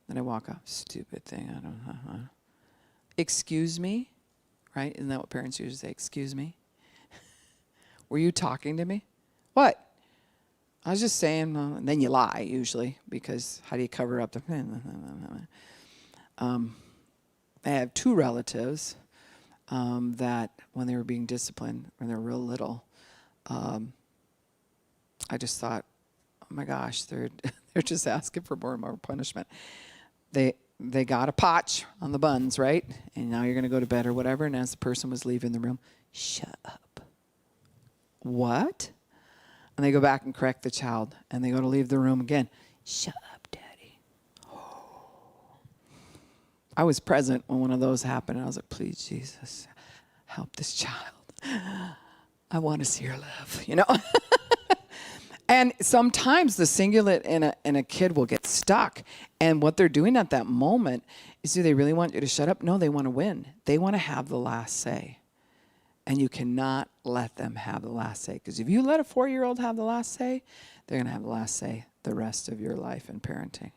Then I walk up. Stupid thing. I don't know. Excuse me, right? Isn't that what parents usually say? Excuse me. Were you talking to me? What? I was just saying. And then you lie usually, because how do you cover up the? I have 2 relatives that when they were being disciplined, when they were real little, I just thought, oh my gosh, they're just asking for more and more punishment. They got a potch on the buns, right? And now you're going to go to bed or whatever. And as the person was leaving the room, shut up. What? And they go back and correct the child. And they go to leave the room again. Shut up, Daddy. Oh. I was present when one of those happened. And I was like, please, Jesus, help this child. I want to see her live, you know? And sometimes the cingulate in a kid will get stuck. And what they're doing at that moment is, do they really want you to shut up? No, they want to win. They want to have the last say. And you cannot let them have the last say. Because if you let a 4-year-old have the last say, they're going to have the last say the rest of your life in parenting.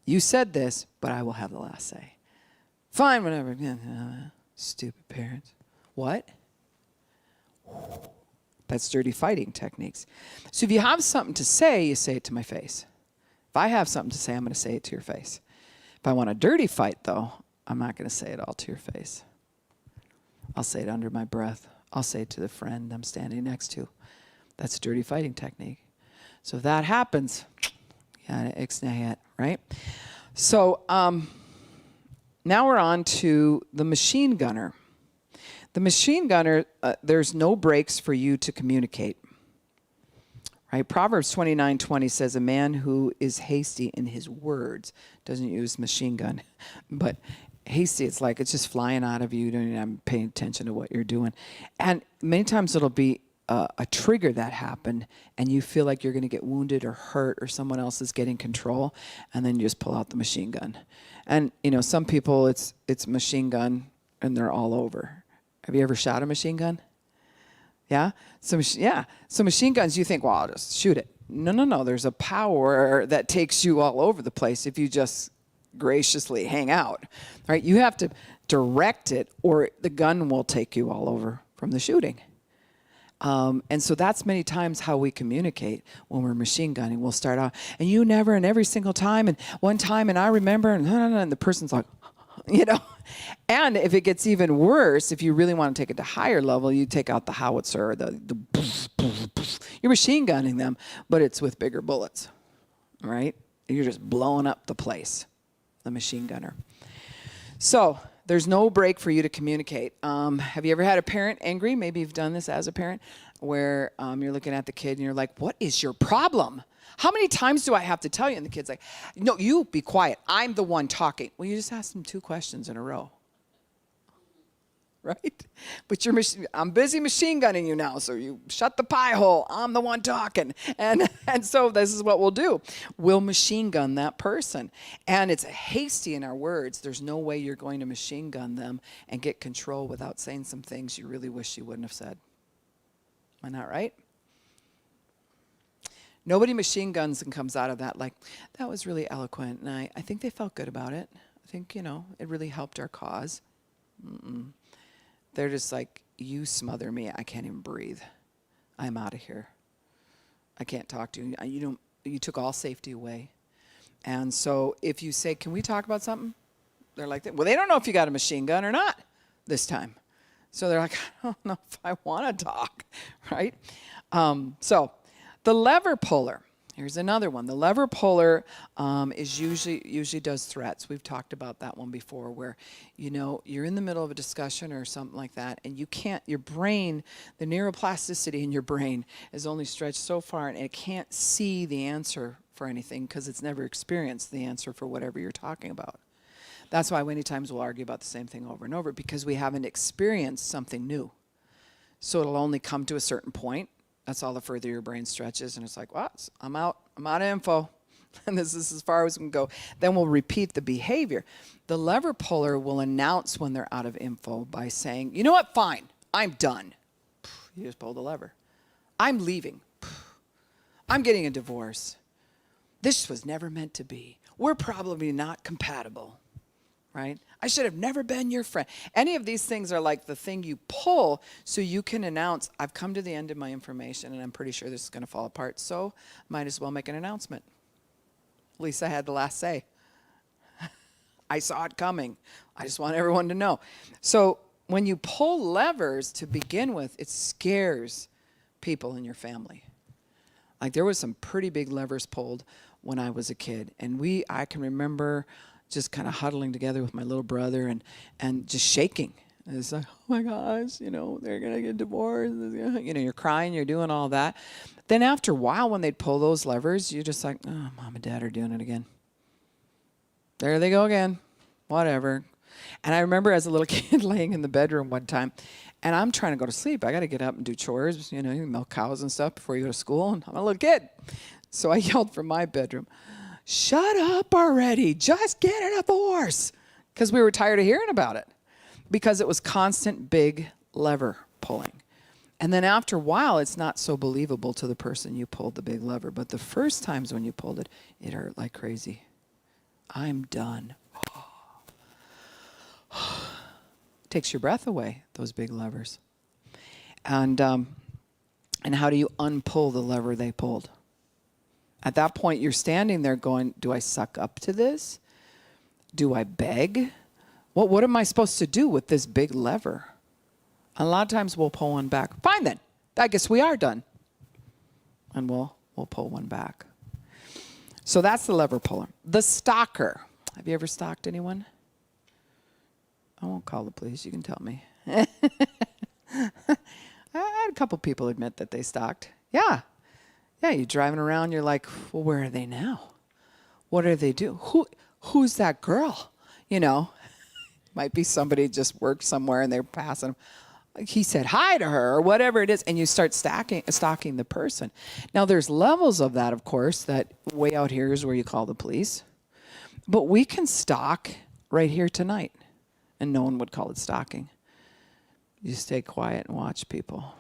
You said this, but I will have the last say. Fine, whatever. Stupid parents. What? That's dirty fighting techniques. So if you have something to say, you say it to my face. If I have something to say, I'm going to say it to your face. If I want a dirty fight, though, I'm not going to say it all to your face. I'll say it under my breath. I'll say it to the friend I'm standing next to. That's a dirty fighting technique. So if that happens, you gotta ixnay it, right? So now we're on to the machine gunner. The machine gunner, there's no breaks for you to communicate. Right? Proverbs 29:20 says, a man who is hasty in his words doesn't use machine gun. But hasty, it's like it's just flying out of you. You don't even have paying attention to what you're doing. And many times it'll be a trigger that happened, and you feel like you're going to get wounded or hurt, or someone else is getting control, and then you just pull out the machine gun. And, you know, some people, it's machine gun, and they're all over. Have you ever shot a machine gun? Yeah? So machine guns, you think, well, I'll just shoot it. No. There's a power that takes you all over the place if you just graciously hang out. Right? You have to direct it, or the gun will take you all over from the shooting. And so that's many times how we communicate when we're machine gunning. We'll start out, and you never, and every single time, and one time, and I remember, and the person's like, you know. And if it gets even worse, if you really want to take it to higher level, you take out the howitzer, or the you're machine gunning them, but it's with bigger bullets, right? You're just blowing up the place, the machine gunner. So there's no break for you to communicate. Have you ever had a parent angry? Maybe you've done this as a parent, where you're looking at the kid and you're like, what is your problem? How many times do I have to tell you? And the kid's like, no, you be quiet. I'm the one talking. Well, you just asked him 2 questions in a row. Right? But I'm busy machine gunning you now, so you shut the pie hole. I'm the one talking. And so this is what we'll do. We'll machine gun that person. And it's hasty in our words. There's no way you're going to machine gun them and get control without saying some things you really wish you wouldn't have said. Am I not right? Nobody machine guns and comes out of that like, that was really eloquent, and I think they felt good about it. I think, it really helped our cause. They're just like, you smother me, I can't even breathe. I'm out of here. I can't talk to you. You took all safety away. And so if you say, can we talk about something? They're like, well, they don't know if you got a machine gun or not this time. So they're like, I don't know if I want to talk, right? So the lever puller. Here's another one. The lever puller is usually does threats. We've talked about that one before, where you're in the middle of a discussion or something like that, and you can't. Your brain, the neuroplasticity in your brain is only stretched so far, and it can't see the answer for anything because it's never experienced the answer for whatever you're talking about. That's why many times we'll argue about the same thing over and over, because we haven't experienced something new. So it'll only come to a certain point. That's all the further your brain stretches, and it's like, well, I'm out of info, and this is as far as we can go. Then we'll repeat the behavior. The lever puller will announce when they're out of info by saying, you know what, fine, I'm done. You just pull the lever. I'm leaving. I'm getting a divorce. This was never meant to be. We're probably not compatible, right? I should have never been your friend. Any of these things are like the thing you pull so you can announce, I've come to the end of my information and I'm pretty sure this is going to fall apart, so might as well make an announcement. At least I had the last say. I saw it coming. I just want everyone to know. So when you pull levers to begin with, it scares people in your family. Like there was some pretty big levers pulled when I was a kid, and I can remember just kind of huddling together with my little brother and just shaking. And it's like, oh my gosh, they're going to get divorced. You're crying, you're doing all that. Then after a while, when they'd pull those levers, you're just like, oh, mom and dad are doing it again. There they go again. Whatever. And I remember as a little kid laying in the bedroom one time, and I'm trying to go to sleep. I got to get up and do chores, you milk cows and stuff before you go to school. And I'm a little kid. So I yelled from my bedroom, shut up already. Just get a divorce. Because we were tired of hearing about it. Because it was constant big lever pulling. And then after a while, it's not so believable to the person you pulled the big lever. But the first times when you pulled it, it hurt like crazy. I'm done. Takes your breath away, those big levers. And how do you unpull the lever they pulled? At that point, you're standing there going, do I suck up to this? Do I beg? What am I supposed to do with this big lever? A lot of times we'll pull one back. Fine then. I guess we are done. And we'll pull one back. So that's the lever puller. The stalker. Have you ever stalked anyone? I won't call the police. You can tell me. I had a couple people admit that they stalked. Yeah, you're driving around. You're like, well, where are they now? What do they do? Who's that girl? Might be somebody just worked somewhere and they're passing. He said hi to her or whatever it is, and you start stalking the person. Now, there's levels of that, of course, that way out here is where you call the police. But we can stalk right here tonight, and no one would call it stalking. You stay quiet and watch people.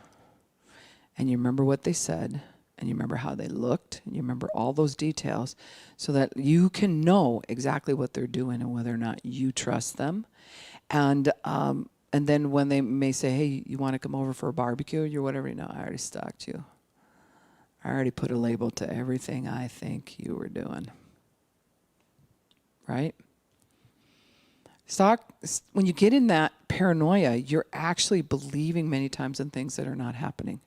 And you remember what they said, and you remember how they looked, and you remember all those details so that you can know exactly what they're doing and whether or not you trust them. And And then when they may say, hey, you want to come over for a barbecue or whatever, no, I already stalked you. I already put a label to everything I think you were doing. Right? When you get in that paranoia, you're actually believing many times in things that are not happening.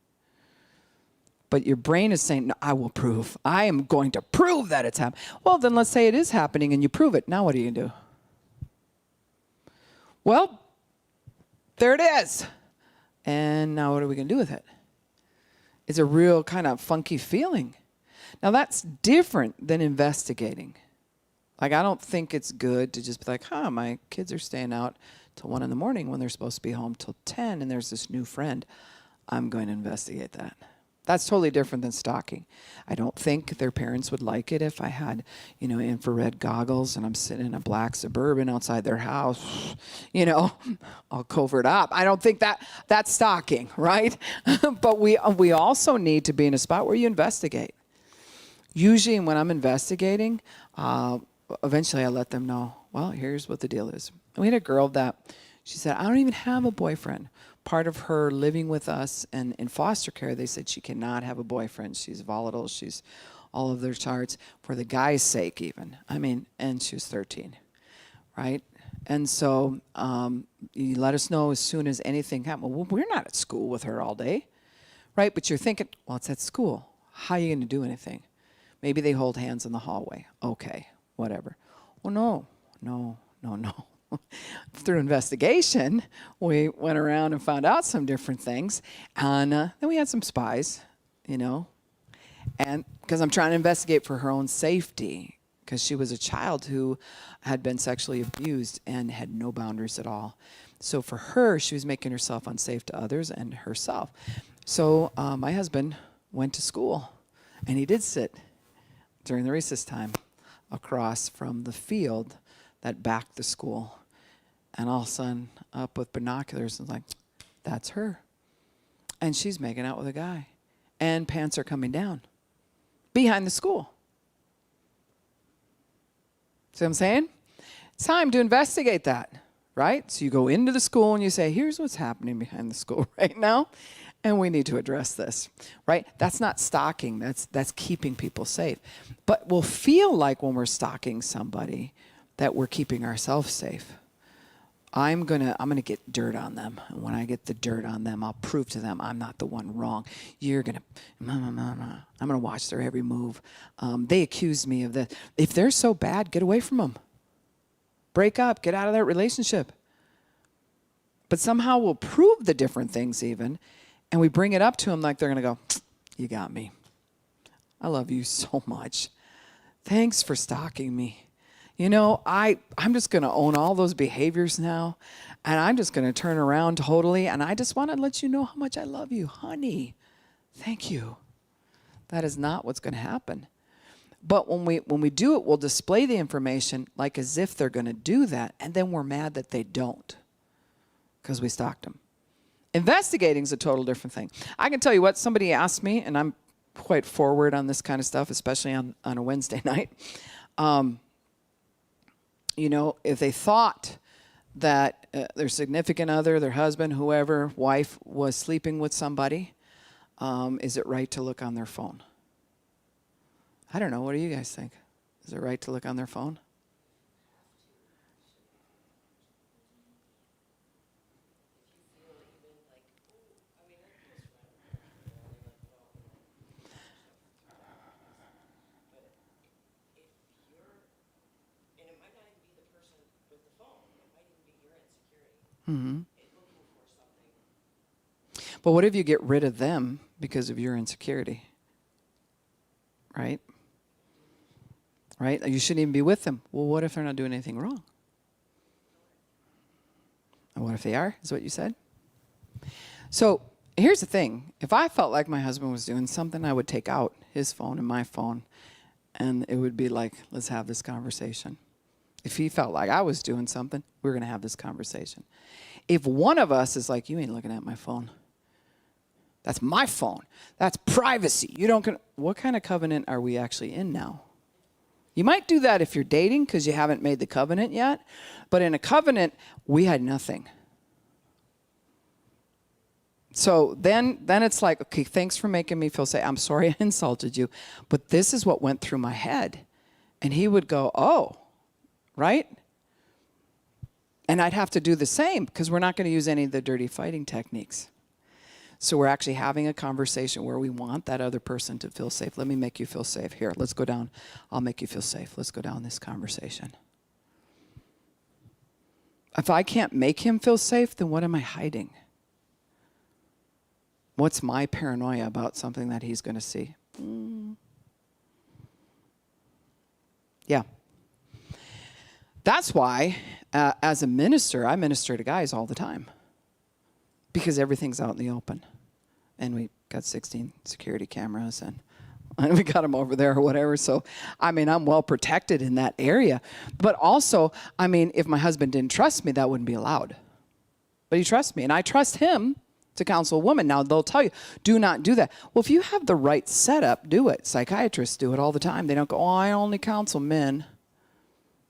But your brain is saying, no, I will prove. I am going to prove that it's happening. Well, then let's say it is happening and you prove it. Now what are you going to do? Well, there it is. And now what are we going to do with it? It's a real kind of funky feeling. Now that's different than investigating. Like, I don't think it's good to just be like, my kids are staying out till 1 a.m. when they're supposed to be home till 10 and there's this new friend. I'm going to investigate that. That's totally different than stalking. I don't think their parents would like it if I had, infrared goggles and I'm sitting in a black Suburban outside their house, all covered up. I don't think that's stalking, right? But we also need to be in a spot where you investigate. Usually when I'm investigating, eventually I let them know, well, here's what the deal is. And we had a girl that, she said, I don't even have a boyfriend. Part of her living with us and in foster care, they said she cannot have a boyfriend. She's volatile. She's all of their charts for the guy's sake even. And she was 13, right? And so you let us know as soon as anything happened. Well, we're not at school with her all day, right? But you're thinking, well, it's at school. How are you going to do anything? Maybe they hold hands in the hallway. Okay, whatever. Well, no. Through investigation, we went around and found out some different things. And then we had some spies, and because I'm trying to investigate for her own safety, because she was a child who had been sexually abused and had no boundaries at all. So for her, she was making herself unsafe to others and herself. So my husband went to school, and he did sit during the recess time across from the field that backed the school. And all of a sudden, up with binoculars, and like, that's her. And she's making out with a guy. And pants are coming down behind the school. See what I'm saying? It's time to investigate that, right? So you go into the school and you say, here's what's happening behind the school right now, and we need to address this, right? That's not stalking. That's keeping people safe. But we'll feel like when we're stalking somebody that we're keeping ourselves safe. I'm gonna get dirt on them. And when I get the dirt on them, I'll prove to them I'm not the one wrong. I'm gonna watch their every move. They accuse me of this. If they're so bad, get away from them. Break up, get out of that relationship. But somehow we'll prove the different things even, and we bring it up to them like they're gonna go, you got me. I love you so much. Thanks for stalking me. I'm just going to own all those behaviors now, and I'm just going to turn around totally, and I just want to let you know how much I love you. Honey, thank you. That is not what's going to happen. But when we do it, we'll display the information like as if they're going to do that, and then we're mad that they don't because we stalked them. Investigating is a total different thing. I can tell you what, somebody asked me, and I'm quite forward on this kind of stuff, especially on a Wednesday night. If they thought that their significant other, their husband, whoever, wife was sleeping with somebody, is it right to look on their phone? I don't know. What do you guys think? Is it right to look on their phone? Mm-hmm. But what if you get rid of them because of your insecurity? Right? Right? You shouldn't even be with them. Well, what if they're not doing anything wrong? And what if they are, is what you said? So here's the thing. If I felt like my husband was doing something, I would take out his phone and my phone, and it would be like, let's have this conversation. If he felt like I was doing something, we're going to have this conversation. If one of us is like, you ain't looking at my phone. That's my phone. That's privacy. What kind of covenant are we actually in now? You might do that if you're dating because you haven't made the covenant yet. But in a covenant, we had nothing. So then it's like, okay, thanks for making me feel safe. I'm sorry I insulted you, but this is what went through my head. And he would go, oh, right? And I'd have to do the same because we're not going to use any of the dirty fighting techniques. So we're actually having a conversation where we want that other person to feel safe. Let me make you feel safe. Here, let's go down. I'll make you feel safe. Let's go down this conversation. If I can't make him feel safe, then what am I hiding? What's my paranoia about something that he's going to see? Yeah. That's why, as a minister, I minister to guys all the time. Because everything's out in the open. And we got 16 security cameras and we got them over there or whatever. So, I mean, I'm well protected in that area. But also, I mean, if my husband didn't trust me, that wouldn't be allowed. But he trusts me, and I trust him to counsel a woman. Now, they'll tell you, do not do that. Well, if you have the right setup, do it. Psychiatrists do it all the time. They don't go, oh, I only counsel men.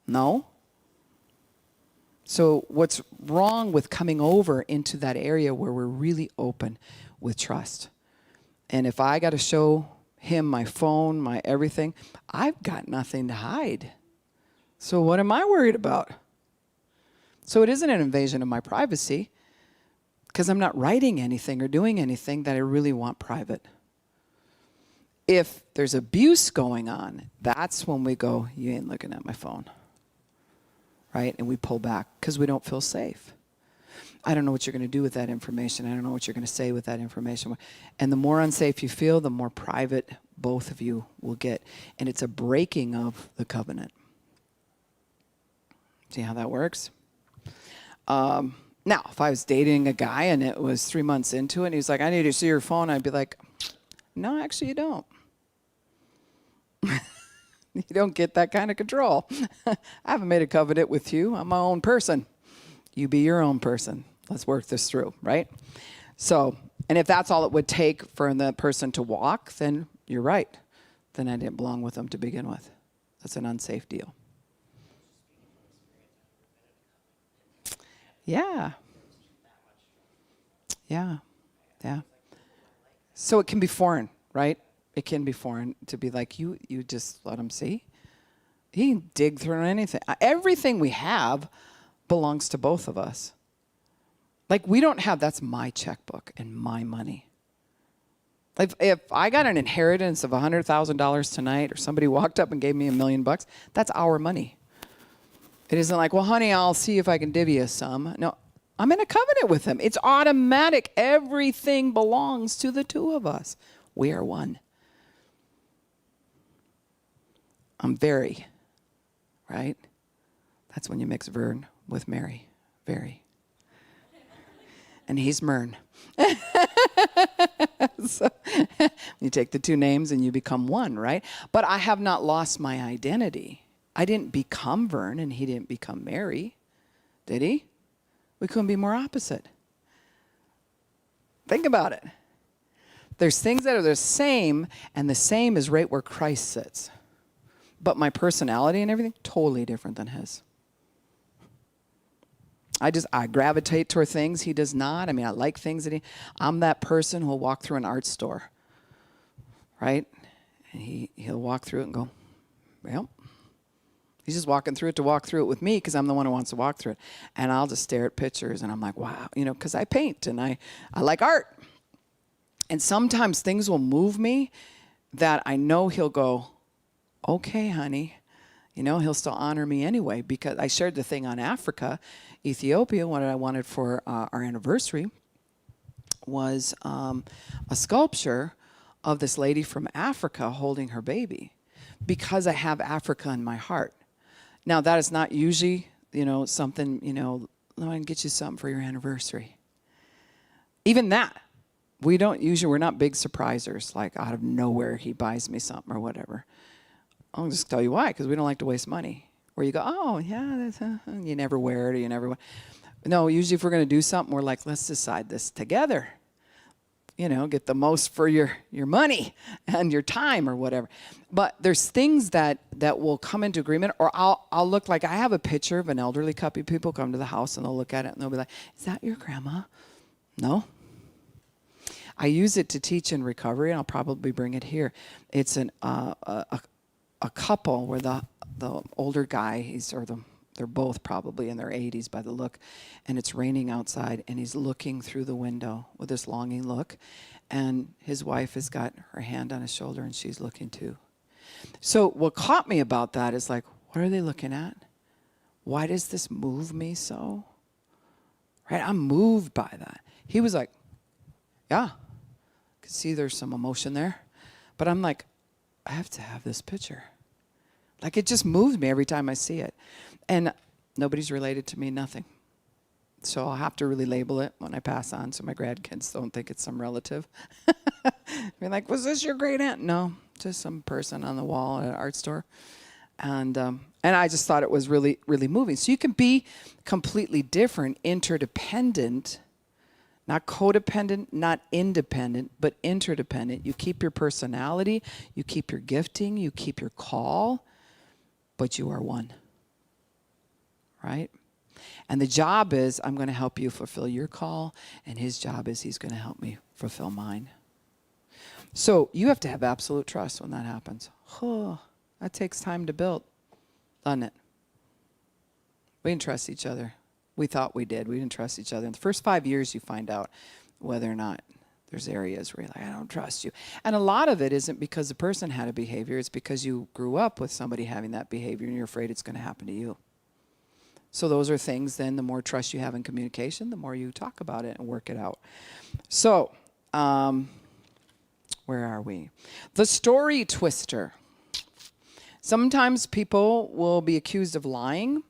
No. So what's wrong with coming over into that area where we're really open with trust? And if I got to show him my phone, my everything, I've got nothing to hide. So what am I worried about? So it isn't an invasion of my privacy because I'm not writing anything or doing anything that I really want private. If there's abuse going on, that's when we go, you ain't looking at my phone. Right? And we pull back because we don't feel safe. I don't know what you're going to do with that information. I don't know what you're going to say with that information. And the more unsafe you feel, the more private both of you will get. And it's a breaking of the covenant. See how that works? Now, if I was dating a guy and it was 3 months into it and he's like, I need to see your phone, I'd be like, no, actually you don't. You don't get that kind of control. I haven't made a covenant with you. I'm my own person. You be your own person. Let's work this through, right? So, and if that's all it would take for the person to walk, then you're right. Then I didn't belong with them to begin with. That's an unsafe deal. Yeah. Yeah. Yeah. So it can be foreign, right? It can be foreign to be like, you just let him see. He can dig through anything. Everything we have belongs to both of us. Like we don't have, that's my checkbook and my money. If I got an inheritance of $100,000 tonight or somebody walked up and gave me $1 million, that's our money. It isn't like, well, honey, I'll see if I can divvy you some. No, I'm in a covenant with him. It's automatic. Everything belongs to the two of us. We are one. I'm very, right? That's when you mix Vern with Mary. Very. And he's Mern. So you take the two names and you become one, right? But I have not lost my identity. I didn't become Vern and he didn't become Mary. Did he? We couldn't be more opposite. Think about it. There's things that are the same, and the same is right where Christ sits. But my personality and everything, totally different than his. I gravitate toward things he does not. I mean, I like things that I'm that person who'll walk through an art store, right? And he'll walk through it and go, well, he's just walking through it to walk through it with me because I'm the one who wants to walk through it. And I'll just stare at pictures and I'm like, wow, because I paint and I like art. And sometimes things will move me that I know he'll go, okay, honey. He'll still honor me anyway, because I shared the thing on Africa, Ethiopia. What I wanted for our anniversary was a sculpture of this lady from Africa holding her baby, because I have Africa in my heart. Now, that is not usually, something, I can get you something for your anniversary. Even that, we're not big surprisers, like out of nowhere he buys me something or whatever. I'll just tell you why, because we don't like to waste money. Where you go, oh, yeah, you never wear it, or you never wear. No, usually if we're going to do something, we're like, let's decide this together. Get the most for your money and your time or whatever. But there's things that will come into agreement, or I'll look like, I have a picture of an elderly couple. People come to the house and they'll look at it and they'll be like, is that your grandma? No. I use it to teach in recovery, and I'll probably bring it here. It's a couple where the older guy, they're both probably in their 80s by the look, and it's raining outside, and he's looking through the window with this longing look, and his wife has got her hand on his shoulder, and she's looking too. So what caught me about that is like, what are they looking at? Why does this move me so? Right? I'm moved by that. He was like, yeah, could see there's some emotion there. But I'm like, I have to have this picture. Like, it just moves me every time I see it. And nobody's related to me, nothing. So I'll have to really label it when I pass on so my grandkids don't think it's some relative. Be like, was this your great aunt? No, just some person on the wall at an art store. And I just thought it was really, really moving. So you can be completely different, interdependent, not codependent, not independent, but interdependent. You keep your personality, you keep your gifting, you keep your call, but you are one. Right? And the job is, I'm going to help you fulfill your call, and his job is he's going to help me fulfill mine. So you have to have absolute trust when that happens. Oh, that takes time to build, doesn't it? We didn't trust each other. We thought we did. We didn't trust each other. In the first 5 years, you find out whether or not there's areas where you're like, I don't trust you. And a lot of it isn't because the person had a behavior. It's because you grew up with somebody having that behavior, and you're afraid it's going to happen to you. So those are things, then, the more trust you have in communication, the more you talk about it and work it out. So, where are we? The story twister. Sometimes people will be accused of lying.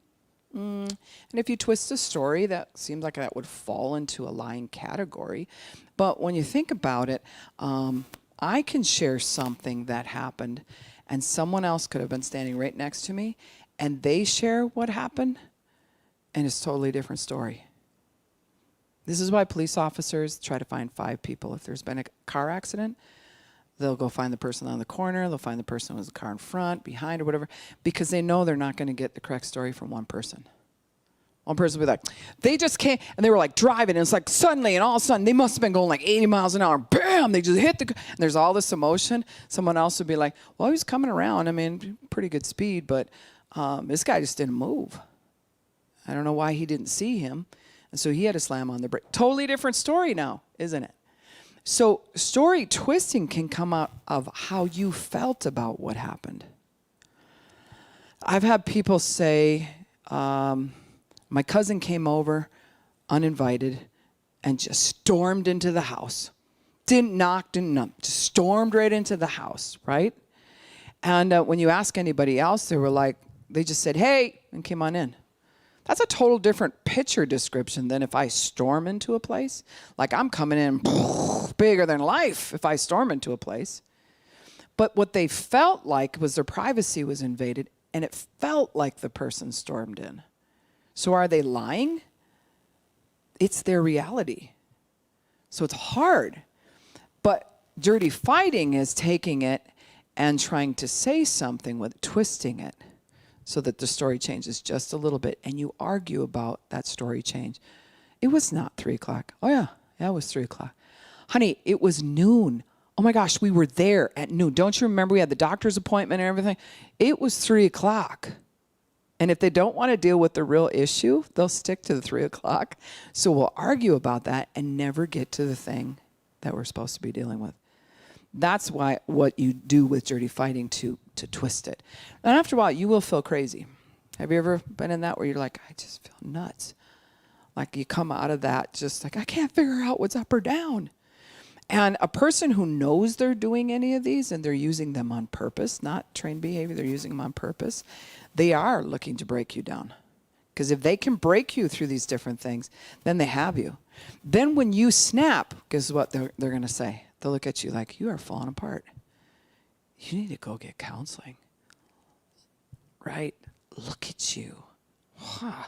And if you twist a story, that seems like that would fall into a lying category. But when you think about it, I can share something that happened, and someone else could have been standing right next to me, and they share what happened, and it's a totally different story. This is why police officers try to find 5 people. If there's been a car accident, they'll go find the person on the corner, they'll find the person who was the car in front, behind, or whatever, because they know they're not going to get the correct story from one person. One person will be like, they just came, and they were like driving, and it's like suddenly, and all of a sudden, they must have been going like 80 miles an hour. Bam! They just hit and there's all this emotion. Someone else would be like, well, he was coming around. I mean, pretty good speed, but this guy just didn't move. I don't know why he didn't see him. And so he had to slam on the brake. Totally different story now, isn't it? So story twisting can come out of how you felt about what happened. I've had people say, my cousin came over uninvited and just stormed into the house. Didn't knock, didn't nothing, just stormed right into the house, right? And when you ask anybody else, they were like, they just said, hey, and came on in. That's a total different picture description than if I storm into a place. Like, I'm coming in bigger than life if I storm into a place. But what they felt like was their privacy was invaded, and it felt like the person stormed in. So are they lying? It's their reality. So it's hard. But dirty fighting is taking it and trying to say something with twisting it, so that the story changes just a little bit, and you argue about that story change. It was not 3 o'clock. Oh, yeah, it was 3 o'clock. Honey, it was noon. Oh, my gosh, we were there at noon. Don't you remember we had the doctor's appointment and everything? It was 3 o'clock. And if they don't want to deal with the real issue, they'll stick to the 3 o'clock. So we'll argue about that and never get to the thing that we're supposed to be dealing with. That's why what you do with dirty fighting to twist it. And after a while, you will feel crazy. Have you ever been in that where you're like, I just feel nuts? Like you come out of that just like, I can't figure out what's up or down. And a person who knows they're doing any of these and they're using them on purpose, not trained behavior, they're using them on purpose, they are looking to break you down. Because if they can break you through these different things, then they have you. Then when you snap, guess what they're going to say? They'll look at you like, you are falling apart. You need to go get counseling. Right? Look at you. Huh.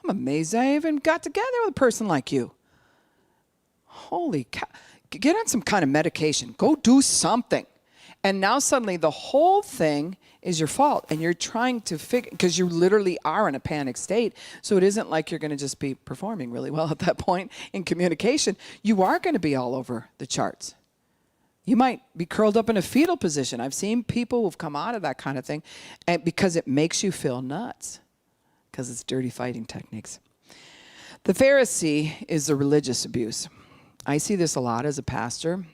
I'm amazed I even got together with a person like you. Holy cow. Get on some kind of medication. Go do something. And now suddenly the whole thing is your fault, and you're trying to figure, because you literally are in a panic state. So it isn't like you're going to just be performing really well at that point in communication. You are going to be all over the charts. You might be curled up in a fetal position. I've seen people who've come out of that kind of thing, and because it makes you feel nuts, because it's dirty fighting techniques. The Pharisee is the religious abuse. I see this a lot as a pastor,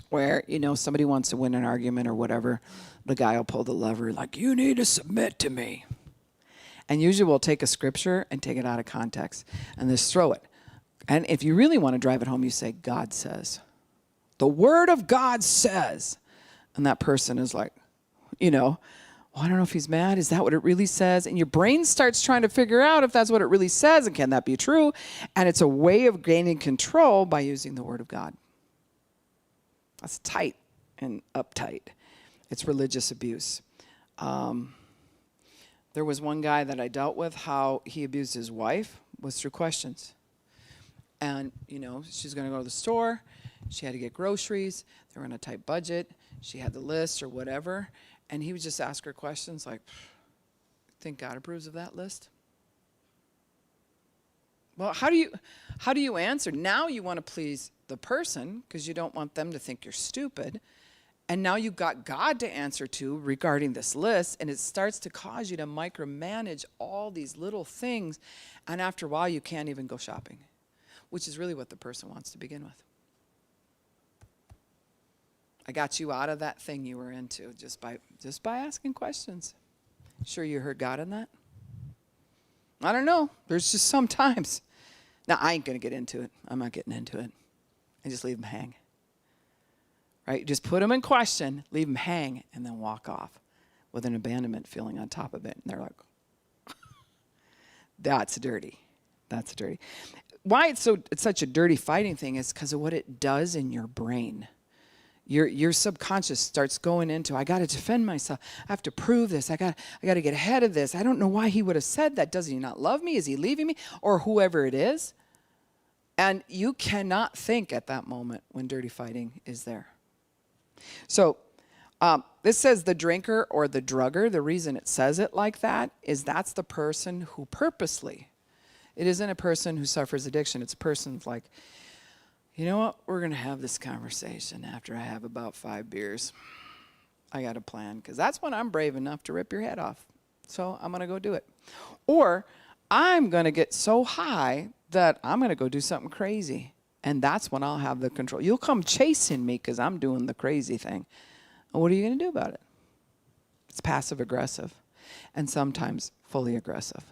where, somebody wants to win an argument or whatever. The guy will pull the lever like, you need to submit to me. And usually we'll take a scripture and take it out of context and just throw it. And if you really want to drive it home, you say, God says. The word of God says. And that person is like, well, I don't know if he's mad. Is that what it really says? And your brain starts trying to figure out if that's what it really says, and can that be true? And it's a way of gaining control by using the word of God. That's tight and uptight. It's religious abuse. There was one guy that I dealt with, how he abused his wife was through questions. And, she's going to go to the store. She had to get groceries. They were on a tight budget. She had the list or whatever. And he would just ask her questions like, think God approves of that list? Well, how do you answer? Now you want to please the person because you don't want them to think you're stupid. And now you've got God to answer to regarding this list, and it starts to cause you to micromanage all these little things. And after a while, you can't even go shopping, which is really what the person wants to begin with. I got you out of that thing you were into just by asking questions. Sure you heard God in that? I don't know. There's just sometimes. Now, I ain't going to get into it. I'm not getting into it. I just leave them hang. Right? Just put them in question, leave them hang, and then walk off with an abandonment feeling on top of it. And they're like, that's dirty. That's dirty. Why it's such a dirty fighting thing is because of what it does in your brain. Your subconscious starts going into, I got to defend myself. I have to prove this. I got to get ahead of this. I don't know why he would have said that. Does he not love me? Is he leaving me? Or whoever it is. And you cannot think at that moment when dirty fighting is there. So this says the drinker or the drugger. The reason it says it like that is that's the person who purposely, it isn't a person who suffers addiction. It's a person like, you know what? We're going to have this conversation after I have about 5 beers. I got a plan, because that's when I'm brave enough to rip your head off. So I'm going to go do it. Or I'm going to get so high that I'm going to go do something crazy. And that's when I'll have the control. You'll come chasing me because I'm doing the crazy thing. And what are you going to do about it? It's passive aggressive and sometimes fully aggressive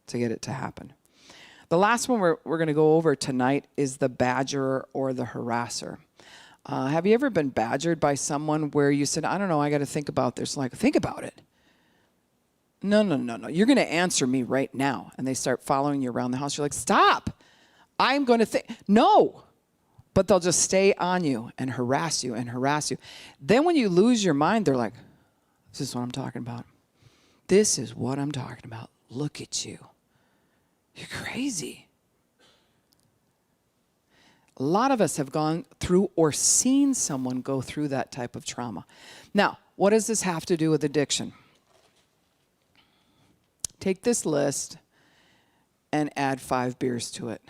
to get it to happen. The last one we're going to go over tonight is the badgerer or the harasser. Have you ever been badgered by someone where you said, I don't know, I got to think about this? Like, think about it. No. You're going to answer me right now. And they start following you around the house. You're like, stop. I'm going to think. No. But they'll just stay on you and harass you and harass you. Then when you lose your mind, they're like, this is what I'm talking about. This is what I'm talking about. Look at you. You're crazy. A lot of us have gone through or seen someone go through that type of trauma. Now, what does this have to do with addiction? Take this list and add 5 beers to it.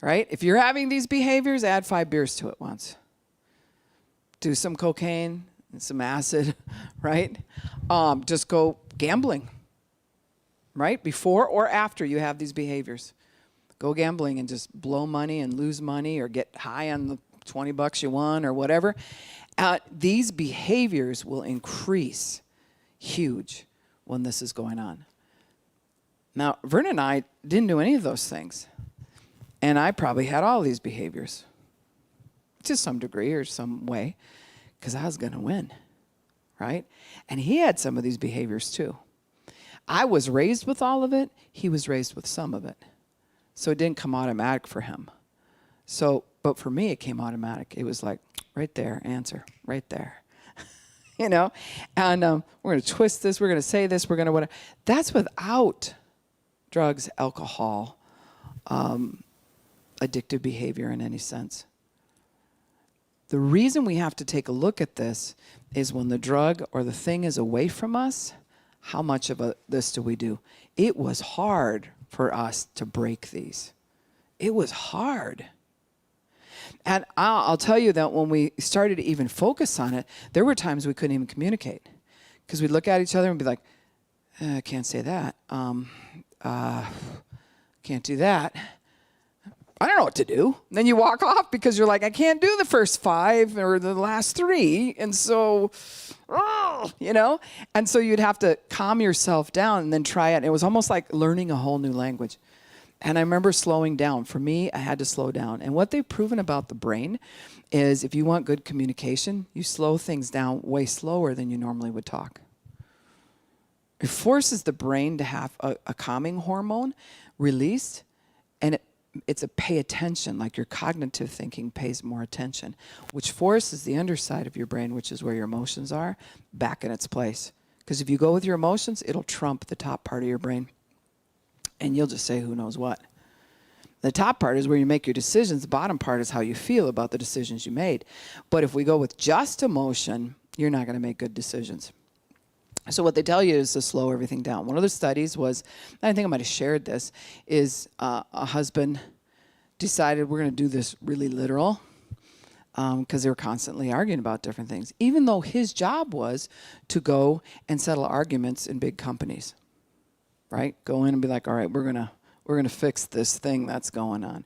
Right? If you're having these behaviors, add 5 beers to it once. Do some cocaine and some acid, right? Just go gambling. Right? Before or after you have these behaviors. Go gambling and just blow money and lose money or get high on the $20 you won or whatever. These behaviors will increase huge when this is going on. Now, Verna and I didn't do any of those things. And I probably had all these behaviors to some degree or some way because I was going to win. Right? And he had some of these behaviors too. I was raised with all of it. He was raised with some of it. So it didn't come automatic for him. But for me, it came automatic. It was like, right there, answer, right there. And we're going to twist this. We're going to say this. We're going to whatever. That's without drugs, alcohol, addictive behavior in any sense. The reason we have to take a look at this is when the drug or the thing is away from us, how much of this do we do? It was hard for us to break these. It was hard. And I'll tell you that when we started to even focus on it, there were times we couldn't even communicate. Because we'd look at each other and be like, I can't say that. Can't do that. I don't know what to do. And then you walk off because you're like, I can't do the first 5 or the last 3. And so, And so you'd have to calm yourself down and then try it. It was almost like learning a whole new language. And I remember slowing down. For me, I had to slow down. And what they've proven about the brain is if you want good communication, you slow things down way slower than you normally would talk. It forces the brain to have a calming hormone released, and it's a pay attention, like your cognitive thinking pays more attention, which forces the underside of your brain, which is where your emotions are, back in its place. Because if you go with your emotions, it'll trump the top part of your brain. And you'll just say who knows what. The top part is where you make your decisions. The bottom part is how you feel about the decisions you made. But if we go with just emotion, you're not going to make good decisions. So what they tell you is to slow everything down. One of the studies was, and I think I might have shared this, is a husband decided we're going to do this really literal because they were constantly arguing about different things, even though his job was to go and settle arguments in big companies, right? Go in and be like, all right, we're gonna fix this thing that's going on.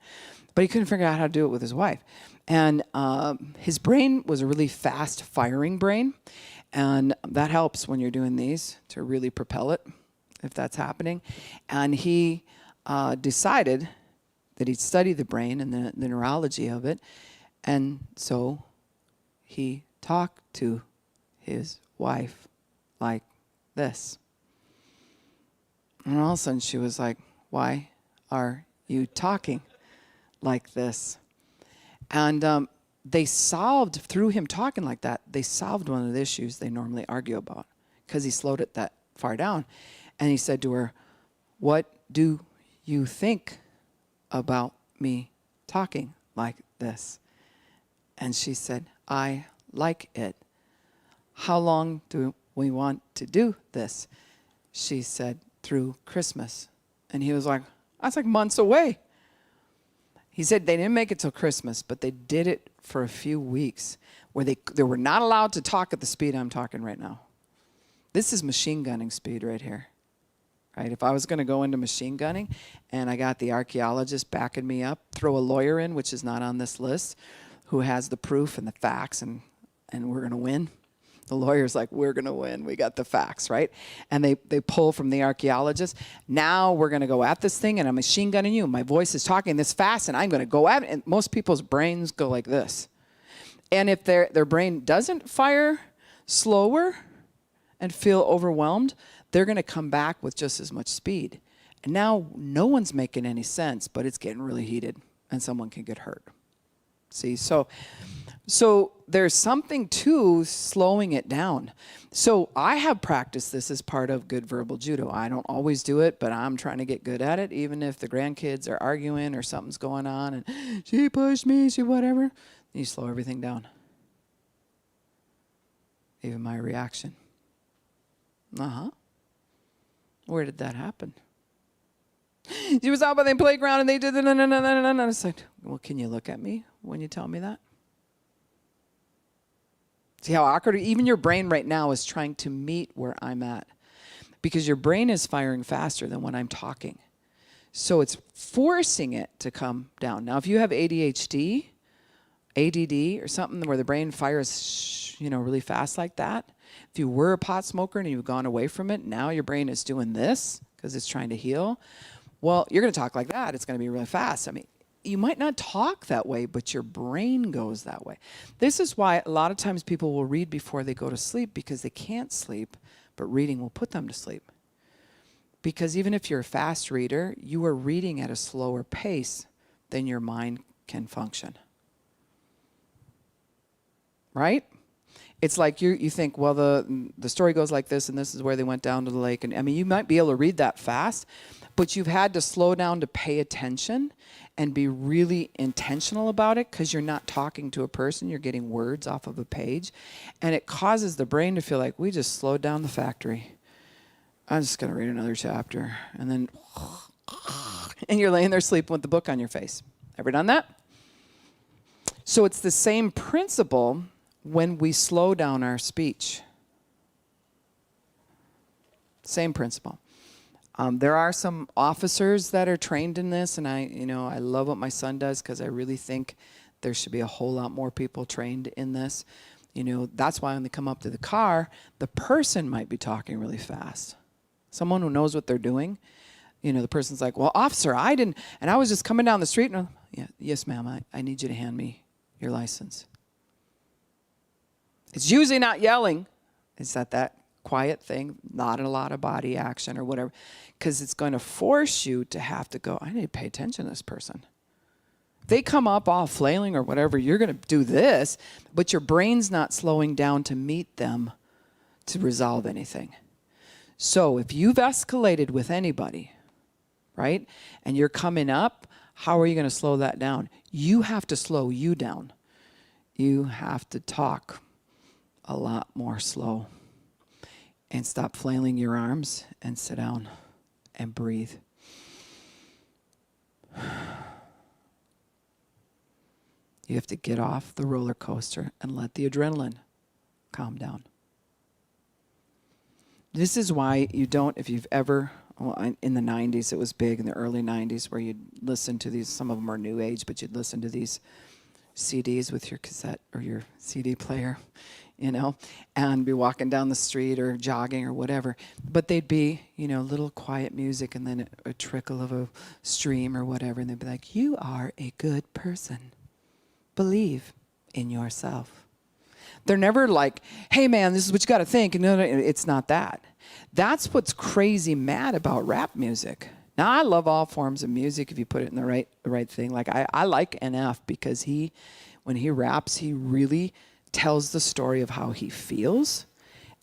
But he couldn't figure out how to do it with his wife. And his brain was a really fast firing brain. And that helps when you're doing these to really propel it, if that's happening. And he decided that he'd study the brain and the neurology of it. And so he talked to his wife like this. And all of a sudden she was like, why are you talking like this? And they solved, through him talking like that, they solved one of the issues they normally argue about because he slowed it that far down. And he said to her, what do you think about me talking like this? And she said, I like it. How long do we want to do this? She said, through Christmas. And he was like, that's like months away. He said they didn't make it till Christmas, but they did it for a few weeks where they were not allowed to talk at the speed I'm talking right now. This is machine gunning speed right here. Right? If I was going to go into machine gunning and I got the archaeologist backing me up, throw a lawyer in, which is not on this list, who has the proof and the facts, and we're going to win. The lawyer's like, we're going to win. We got the facts, right? And they pull from the archaeologist. Now we're going to go at this thing, and I'm machine gunning you. My voice is talking this fast, and I'm going to go at it. And most people's brains go like this. And if their brain doesn't fire slower and feel overwhelmed, they're going to come back with just as much speed. And now no one's making any sense, but it's getting really heated, and someone can get hurt. See, so there's something to slowing it down. So I have practiced this as part of good verbal judo. I don't always do it, but I'm trying to get good at it, even if the grandkids are arguing or something's going on and she pushed me, she whatever. You slow everything down. Even my reaction. Where did that happen? She was out by the playground and they did and I said, well, can you look at me when you tell me that? See how awkward? Even your brain right now is trying to meet where I'm at because your brain is firing faster than when I'm talking. So it's forcing it to come down. Now, if you have ADHD, ADD, or something where the brain fires, really fast like that, if you were a pot smoker and you've gone away from it, now your brain is doing this because it's trying to heal. Well, you're going to talk like that. It's going to be really fast. I mean, you might not talk that way, but your brain goes that way. This is why a lot of times people will read before they go to sleep because they can't sleep, but reading will put them to sleep. Because even if you're a fast reader, you are reading at a slower pace than your mind can function. Right? It's like you think, well, the story goes like this, and this is where they went down to the lake. And I mean, you might be able to read that fast, but you've had to slow down to pay attention and be really intentional about it because you're not talking to a person, you're getting words off of a page. And it causes the brain to feel like we just slowed down the factory. I'm just going to read another chapter. And then, and you're laying there sleeping with the book on your face. Ever done that? So it's the same principle when we slow down our speech. Same principle. There are some officers that are trained in this, and I love what my son does because I really think there should be a whole lot more people trained in this. That's why when they come up to the car, the person might be talking really fast. Someone who knows what they're doing. The person's like, well, officer, I didn't, and I was just coming down the street. And yes, ma'am, I need you to hand me your license. It's usually not yelling. It's that quiet thing, not a lot of body action or whatever, because it's going to force you to have to go, I need to pay attention to this person. They come up all flailing or whatever, you're going to do this, but your brain's not slowing down to meet them to resolve anything. So if you've escalated with anybody, right, and you're coming up, how are you going to slow that down? You have to slow you down. You have to talk a lot more slow. And stop flailing your arms and sit down and breathe. You have to get off the roller coaster and let the adrenaline calm down. This is why you don't, if you've ever, in the 90s, it was big in the early 90s where you'd listen to these, some of them are new age, but you'd listen to these CDs with your cassette or your CD player, and be walking down the street or jogging or whatever. But they'd be, little quiet music and then a trickle of a stream or whatever. And they'd be like, you are a good person. Believe in yourself. They're never like, hey man, this is what you got to think. And no, it's not that. That's what's crazy mad about rap music. Now, I love all forms of music if you put it in the right thing. Like I like NF because when he raps, he really tells the story of how he feels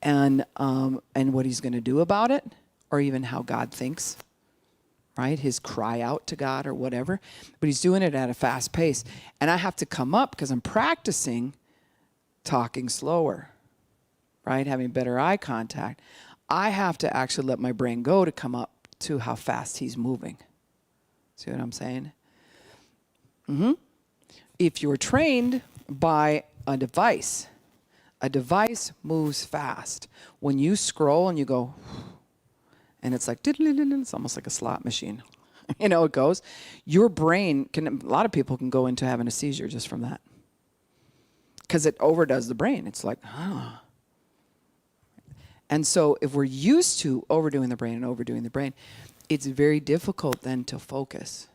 and what he's going to do about it, or even how God thinks, right? His cry out to God or whatever. But he's doing it at a fast pace. And I have to come up because I'm practicing talking slower, right? Having better eye contact. I have to actually let my brain go to come up to how fast he's moving. See what I'm saying? If you're trained by a device moves fast. When you scroll and you go, and it's like, it's almost like a slot machine. It goes. Your brain a lot of people can go into having a seizure just from that. Because it overdoes the brain. It's like, And so if we're used to overdoing the brain, it's very difficult then to focus.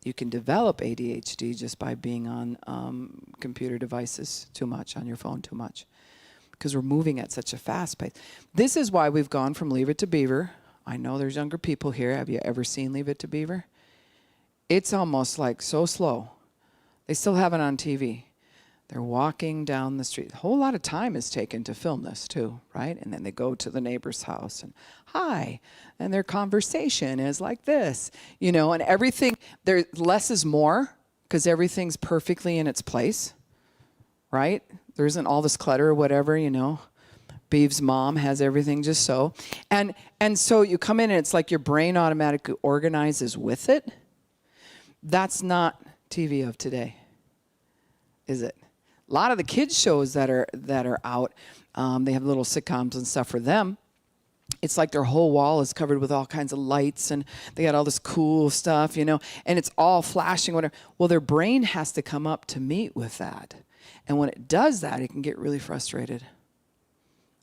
You can develop ADHD just by being on computer devices too much, on your phone too much, because we're moving at such a fast pace. This is why we've gone from Leave It to Beaver. I know there's younger people here. Have you ever seen Leave It to Beaver? It's almost like so slow. They still have it on TV. They're walking down the street. A whole lot of time is taken to film this too, right? And then they go to the neighbor's house and hi, and their conversation is like this, and everything, less is more because everything's perfectly in its place, right? There isn't all this clutter or whatever, Beeve's mom has everything just so. And so you come in and it's like your brain automatically organizes with it. That's not TV of today, is it? A lot of the kids shows that are out, they have little sitcoms and stuff for them. It's like their whole wall is covered with all kinds of lights and they got all this cool stuff, and it's all flashing, whatever. Well, their brain has to come up to meet with that. And when it does that, it can get really frustrated.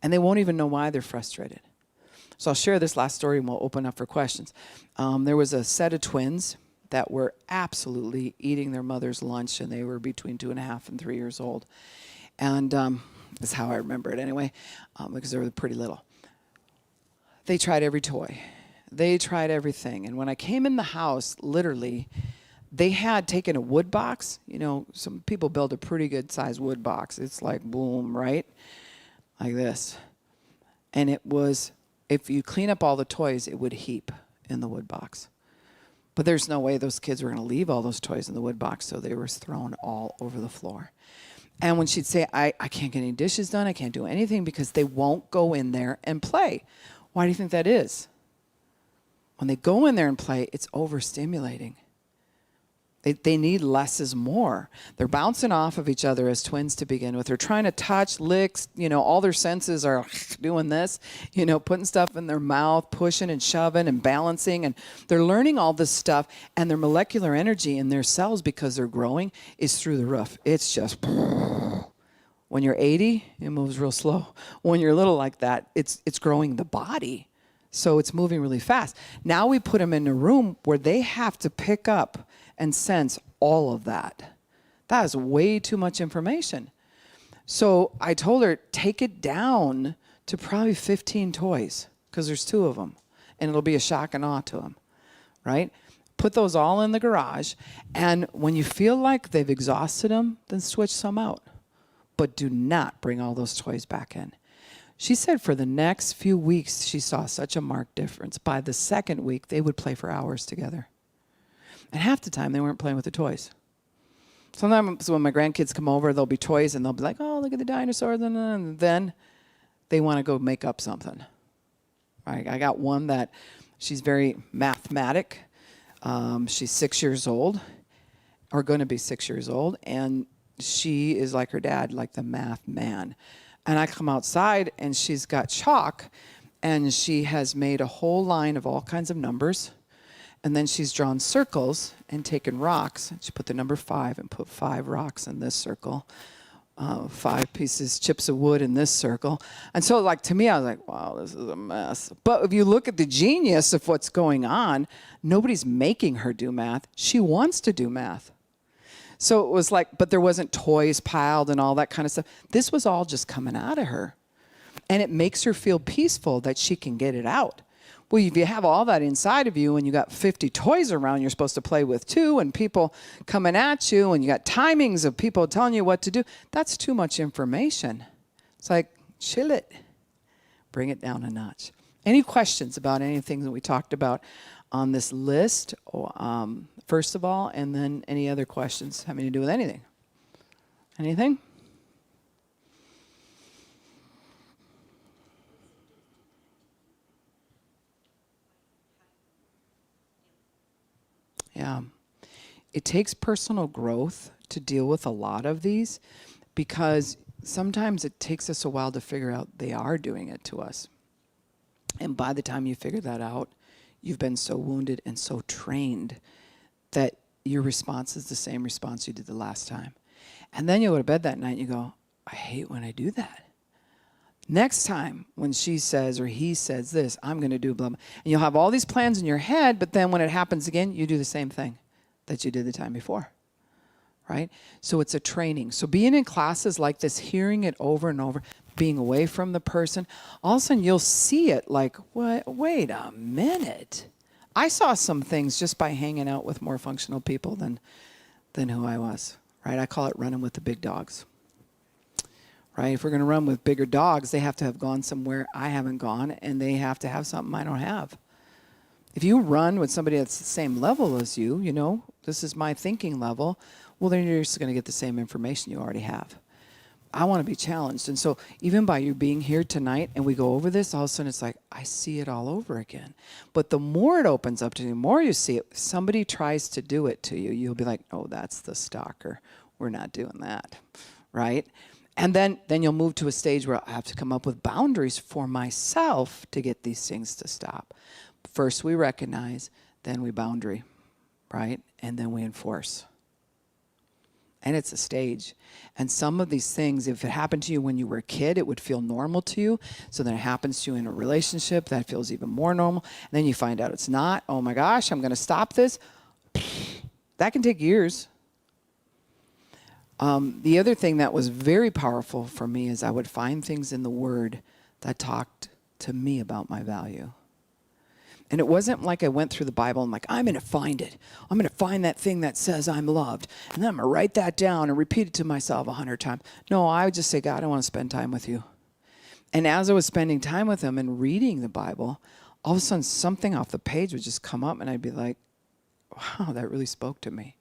And they won't even know why they're frustrated. So I'll share this last story and we'll open up for questions. There was a set of twins that were absolutely eating their mother's lunch, and they were between 2.5 and 3 years old. And that's how I remember it anyway, because they were pretty little. They tried every toy. They tried everything. And when I came in the house, literally, they had taken a wood box. Some people build a pretty good sized wood box. It's like boom, right? Like this. And it was, if you clean up all the toys, it would heap in the wood box. But there's no way those kids were going to leave all those toys in the wood box, so they were thrown all over the floor. And when she'd say, I can't get any dishes done, I can't do anything because they won't go in there and play. Why do you think that is? When they go in there and play, it's overstimulating. They need less is more. They're bouncing off of each other as twins to begin with. They're trying to touch, lick, all their senses are doing this, putting stuff in their mouth, pushing and shoving and balancing. And they're learning all this stuff. And their molecular energy in their cells, because they're growing, is through the roof. It's just, when you're 80, it moves real slow. When you're little like that, it's growing the body. So it's moving really fast. Now we put them in a room where they have to pick up and sense all of that. That is way too much information. So I told her, take it down to probably 15 toys, because there's 2 of them, and it'll be a shock and awe to them, right? Put those all in the garage, and when you feel like they've exhausted them, then switch some out. But do not bring all those toys back in. She said for the next few weeks, she saw such a marked difference. By the second week, they would play for hours together. And half the time, they weren't playing with the toys. Sometimes when my grandkids come over, there'll be toys, and they'll be like, oh, look at the dinosaurs. And then they want to go make up something. I got one that she's very mathematic. She's 6 years old, or going to be 6 years old. And she is like her dad, like the math man. And I come outside, and she's got chalk, and she has made a whole line of all kinds of numbers. And then she's drawn circles and taken rocks. She put the number 5 and put 5 rocks in this circle, 5 pieces, chips of wood in this circle. And so, to me, I was like, wow, this is a mess. But if you look at the genius of what's going on, nobody's making her do math. She wants to do math. So it was but there wasn't toys piled and all that kind of stuff. This was all just coming out of her. And it makes her feel peaceful that she can get it out. Well, if you have all that inside of you and you got 50 toys around you're supposed to play with too, and people coming at you, and you got timings of people telling you what to do, that's too much information. It's chill it. Bring it down a notch. Any questions about anything that we talked about on this list, first of all, and then any other questions having to do with anything? Anything? Yeah. It takes personal growth to deal with a lot of these, because sometimes it takes us a while to figure out they are doing it to us. And by the time you figure that out, you've been so wounded and so trained that your response is the same response you did the last time. And then you go to bed that night and you go, I hate when I do that. Next time when she says or he says this, I'm going to do blah, blah. And you'll have all these plans in your head, but then when it happens again, you do the same thing that you did the time before, right? So it's a training. So being in classes like this, hearing it over and over, being away from the person, all of a sudden you'll see it what? Wait a minute. I saw some things just by hanging out with more functional people than who I was, right? I call it running with the big dogs. Right? If we're going to run with bigger dogs, they have to have gone somewhere I haven't gone, and they have to have something I don't have. If you run with somebody that's the same level as you, this is my thinking level, well, then you're just going to get the same information you already have. I want to be challenged. And so even by you being here tonight and we go over this, all of a sudden it's I see it all over again. But the more it opens up to you, the more you see it, if somebody tries to do it to you, you'll be like, oh, that's the stalker. We're not doing that, right? And then you'll move to a stage where I have to come up with boundaries for myself to get these things to stop. First we recognize, then we boundary, right? And then we enforce. And it's a stage. And some of these things, if it happened to you when you were a kid, it would feel normal to you. So then it happens to you in a relationship, that feels even more normal. And then you find out it's not. Oh my gosh, I'm going to stop this. That can take years. The other thing that was very powerful for me is I would find things in the Word that talked to me about my value. And it wasn't like I went through the Bible and I'm going to find it. I'm going to find that thing that says I'm loved. And then I'm going to write that down and repeat it to myself 100 times. No, I would just say, God, I want to spend time with you. And as I was spending time with him and reading the Bible, all of a sudden something off the page would just come up and I'd be like, wow, that really spoke to me.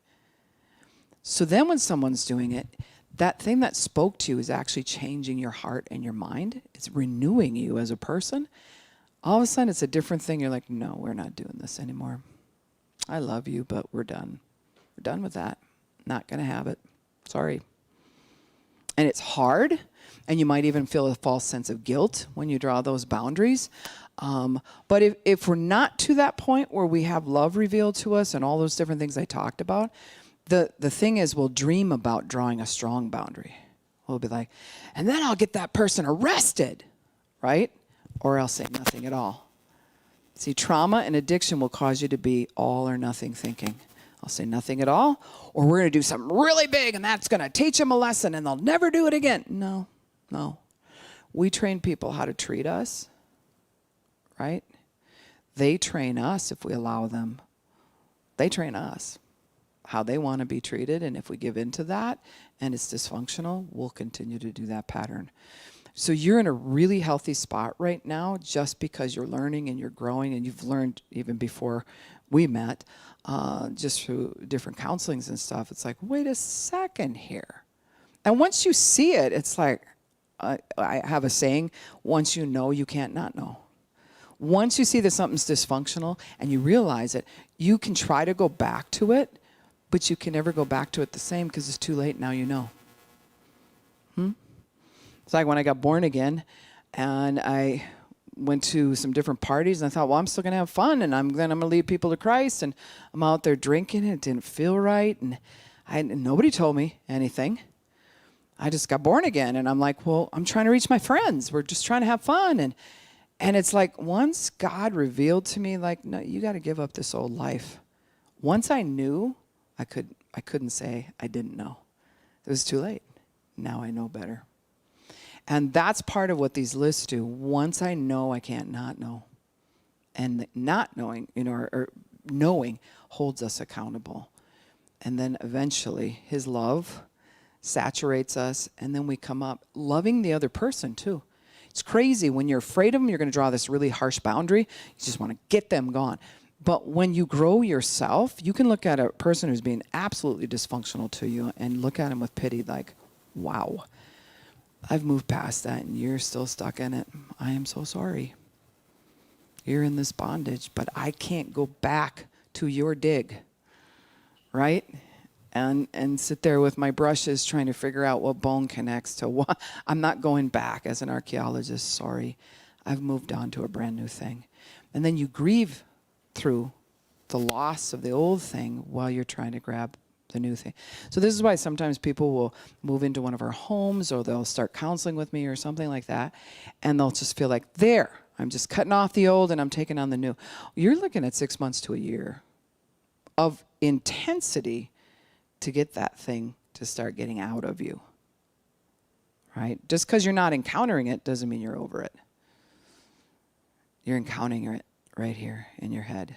So then when someone's doing it, that thing that spoke to you is actually changing your heart and your mind. It's renewing you as a person. All of a sudden it's a different thing. You're like, no, we're not doing this anymore. I love you, but we're done. We're done with that. Not going to have it. Sorry. And it's hard, and you might even feel a false sense of guilt when you draw those boundaries. But if we're not to that point where we have love revealed to us and all those different things I talked about, the thing is we'll dream about drawing a strong boundary. We'll be like, and then I'll get that person arrested, right? Or I'll say nothing at all. See, trauma and addiction will cause you to be all or nothing thinking. I'll say nothing at all, or we're going to do something really big and that's going to teach them a lesson and they'll never do it again. No. We train people how to treat us, right? They train us if we allow them. They train us how they want to be treated, and if we give into that and it's dysfunctional, we'll continue to do that pattern. So you're in a really healthy spot right now just because you're learning and you're growing, and you've learned even before we met, just through different counselings and stuff. It's like, wait a second here. And once you see it, it's like, I have a saying, once you know, you can't not know. Once you see that something's dysfunctional and you realize it, you can try to go back to it, but you can never go back to it the same because it's too late. Now you know. It's like when I got born again and I went to some different parties and I thought, well, I'm still going to have fun and I'm going to lead people to Christ, and I'm out there drinking and it didn't feel right, and nobody told me anything. I just got born again and I'm like, well, I'm trying to reach my friends. We're just trying to have fun. And it's like once God revealed to me, like, no, you got to give up this old life. Once I knew, I couldn't say I didn't know. It was too late. Now I know better. And that's part of what these lists do. Once I know, I can't not know. And not knowing, or knowing holds us accountable. And then eventually his love saturates us, and then we come up loving the other person too. It's crazy. When you're afraid of them, you're going to draw this really harsh boundary. You just want to get them gone. But when you grow yourself, you can look at a person who's being absolutely dysfunctional to you and look at him with pity like, wow, I've moved past that and you're still stuck in it. I am so sorry. You're in this bondage, but I can't go back to your dig, right? And sit there with my brushes trying to figure out what bone connects to what. I'm not going back as an archaeologist, sorry. I've moved on to a brand new thing. And then you grieve through the loss of the old thing while you're trying to grab the new thing. So this is why sometimes people will move into one of our homes, or they'll start counseling with me or something like that, and they'll just feel like, there, I'm just cutting off the old and I'm taking on the new. You're looking at 6 months to a year of intensity to get that thing to start getting out of you, right? Just because you're not encountering it doesn't mean you're over it. You're encountering it right here in your head.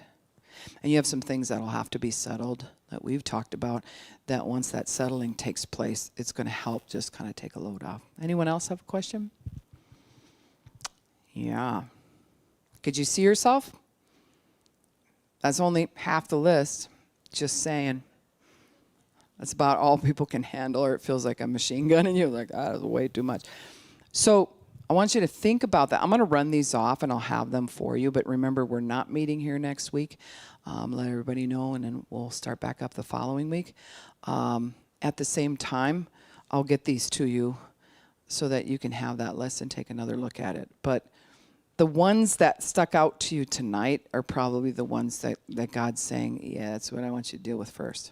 And you have some things that'll have to be settled that we've talked about, that once that settling takes place, it's going to help just kind of take a load off. Anyone else have a question? Yeah. Could you see yourself? That's only half the list. Just saying. That's about all people can handle, or it feels like a machine gun and you're like, that was way too much. So I want you to think about that. I'm going to run these off and I'll have them for you. But remember, we're not meeting here next week. Let everybody know, and then we'll start back up the following week. At the same time, I'll get these to you so that you can have that list and take another look at it. But the ones that stuck out to you tonight are probably the ones that God's saying, yeah, that's what I want you to deal with first.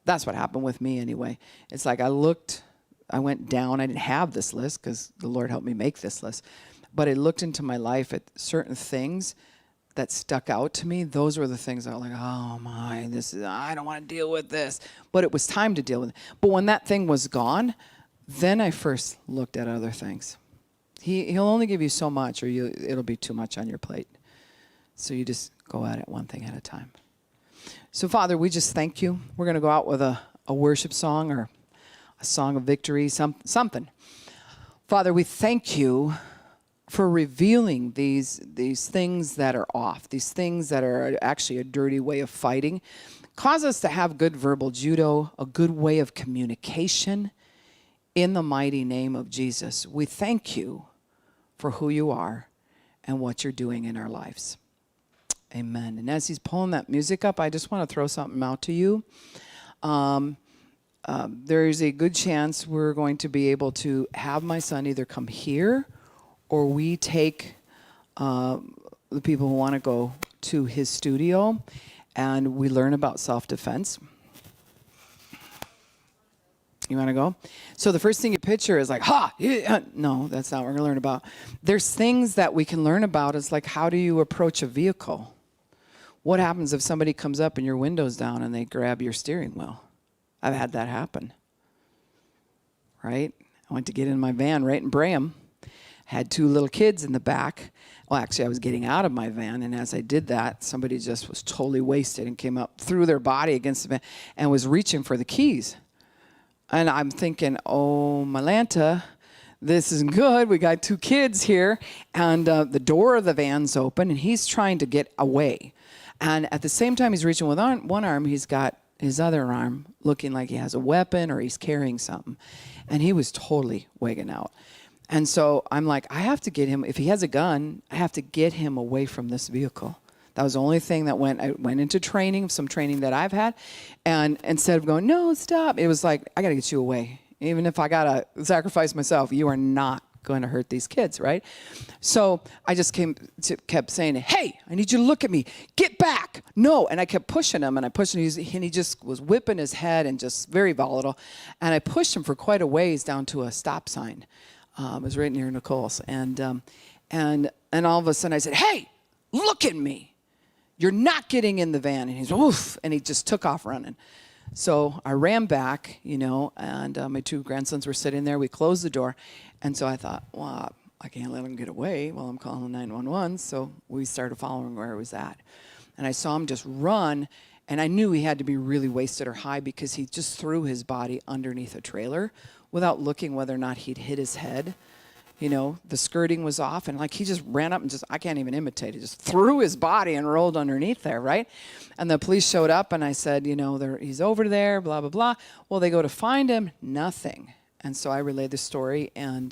That's what happened with me anyway. It's like I went down. I didn't have this list because the Lord helped me make this list. But I looked into my life at certain things that stuck out to me. Those were the things I was like, oh my, I don't want to deal with this. But it was time to deal with it. But when that thing was gone, then I first looked at other things. He'll only give you so much, or it'll be too much on your plate. So you just go at it one thing at a time. So, Father, we just thank you. We're going to go out with a worship song or a song of victory, something. Father, we thank you for revealing these things that are off, these things that are actually a dirty way of fighting. Cause us to have good verbal judo, a good way of communication. In the mighty name of Jesus, we thank you for who you are and what you're doing in our lives. Amen. And as he's pulling that music up, I just want to throw something out to you. There is a good chance we're going to be able to have my son either come here or we take the people who want to go to his studio and we learn about self-defense. You want to go? So the first thing you picture is like, no, that's not what we're going to learn about. There's things that we can learn about. It's like, how do you approach a vehicle? What happens if somebody comes up and your window's down and they grab your steering wheel? I've had that happen, right? I went to get in my van right in Braham. Had 2 little kids in the back. Well, actually, I was getting out of my van, and as I did that, somebody just was totally wasted and came up, threw their body against the van, and was reaching for the keys. And I'm thinking, oh, Malanta, this isn't good. We got 2 kids here, and the door of the van's open, and he's trying to get away. And at the same time he's reaching with one arm, he's got his other arm looking like he has a weapon or he's carrying something. And he was totally wigging out. And so I'm like, I have to get him, if he has a gun, I have to get him away from this vehicle. That was the only thing that I went into training, some training that I've had. And instead of going, no, stop, it was like, I got to get you away. Even if I got to sacrifice myself, you are not going to hurt these kids, right? So I just kept saying, hey, I need you to look at me. Get back. No. And I kept pushing him, and I pushed him, and he just was whipping his head and just very volatile. And I pushed him for quite a ways down to a stop sign. It was right near Nicole's. And all of a sudden I said, hey, look at me. You're not getting in the van. And he's, oof, and he just took off running. So I ran back, and my 2 grandsons were sitting there. We closed the door. And so I thought, well, I can't let him get away while I'm calling 911. So we started following where he was at. And I saw him just run, and I knew he had to be really wasted or high because he just threw his body underneath a trailer without looking whether or not he'd hit his head. The skirting was off, and like he just ran up and I can't even imitate it, just threw his body and rolled underneath there, right? And the police showed up, and I said, he's over there, blah, blah, blah. Well, they go to find him, nothing. And so I relayed the story, and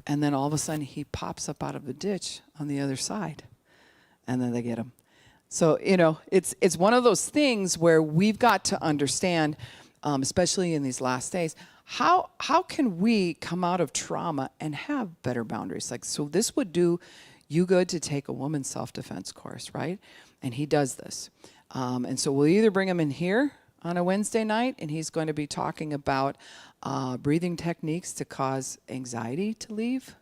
then all of a sudden he pops up out of the ditch on the other side, and then they get him. So, it's one of those things where we've got to understand, especially in these last days, how can we come out of trauma and have better boundaries? So this would do you good to take a woman's self-defense course, right? And he does this. And so we'll either bring him in here on a Wednesday night, and he's going to be talking about breathing techniques to cause anxiety to leave.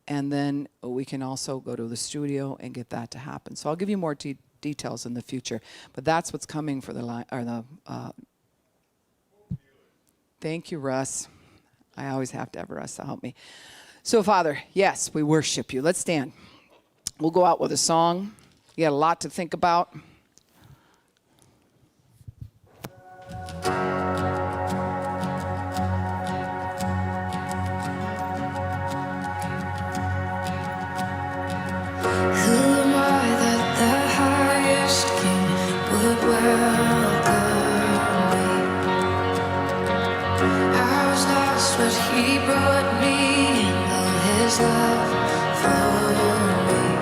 And then we can also go to the studio and get that to happen. So I'll give you more details in the future. But that's what's coming for Thank you, Russ. I always have to have Russ to help me. So, Father, yes, we worship you. Let's stand. We'll go out with a song. You got a lot to think about. Who am I that the highest king would welcome me? I was lost, but he brought me in. All his love for me.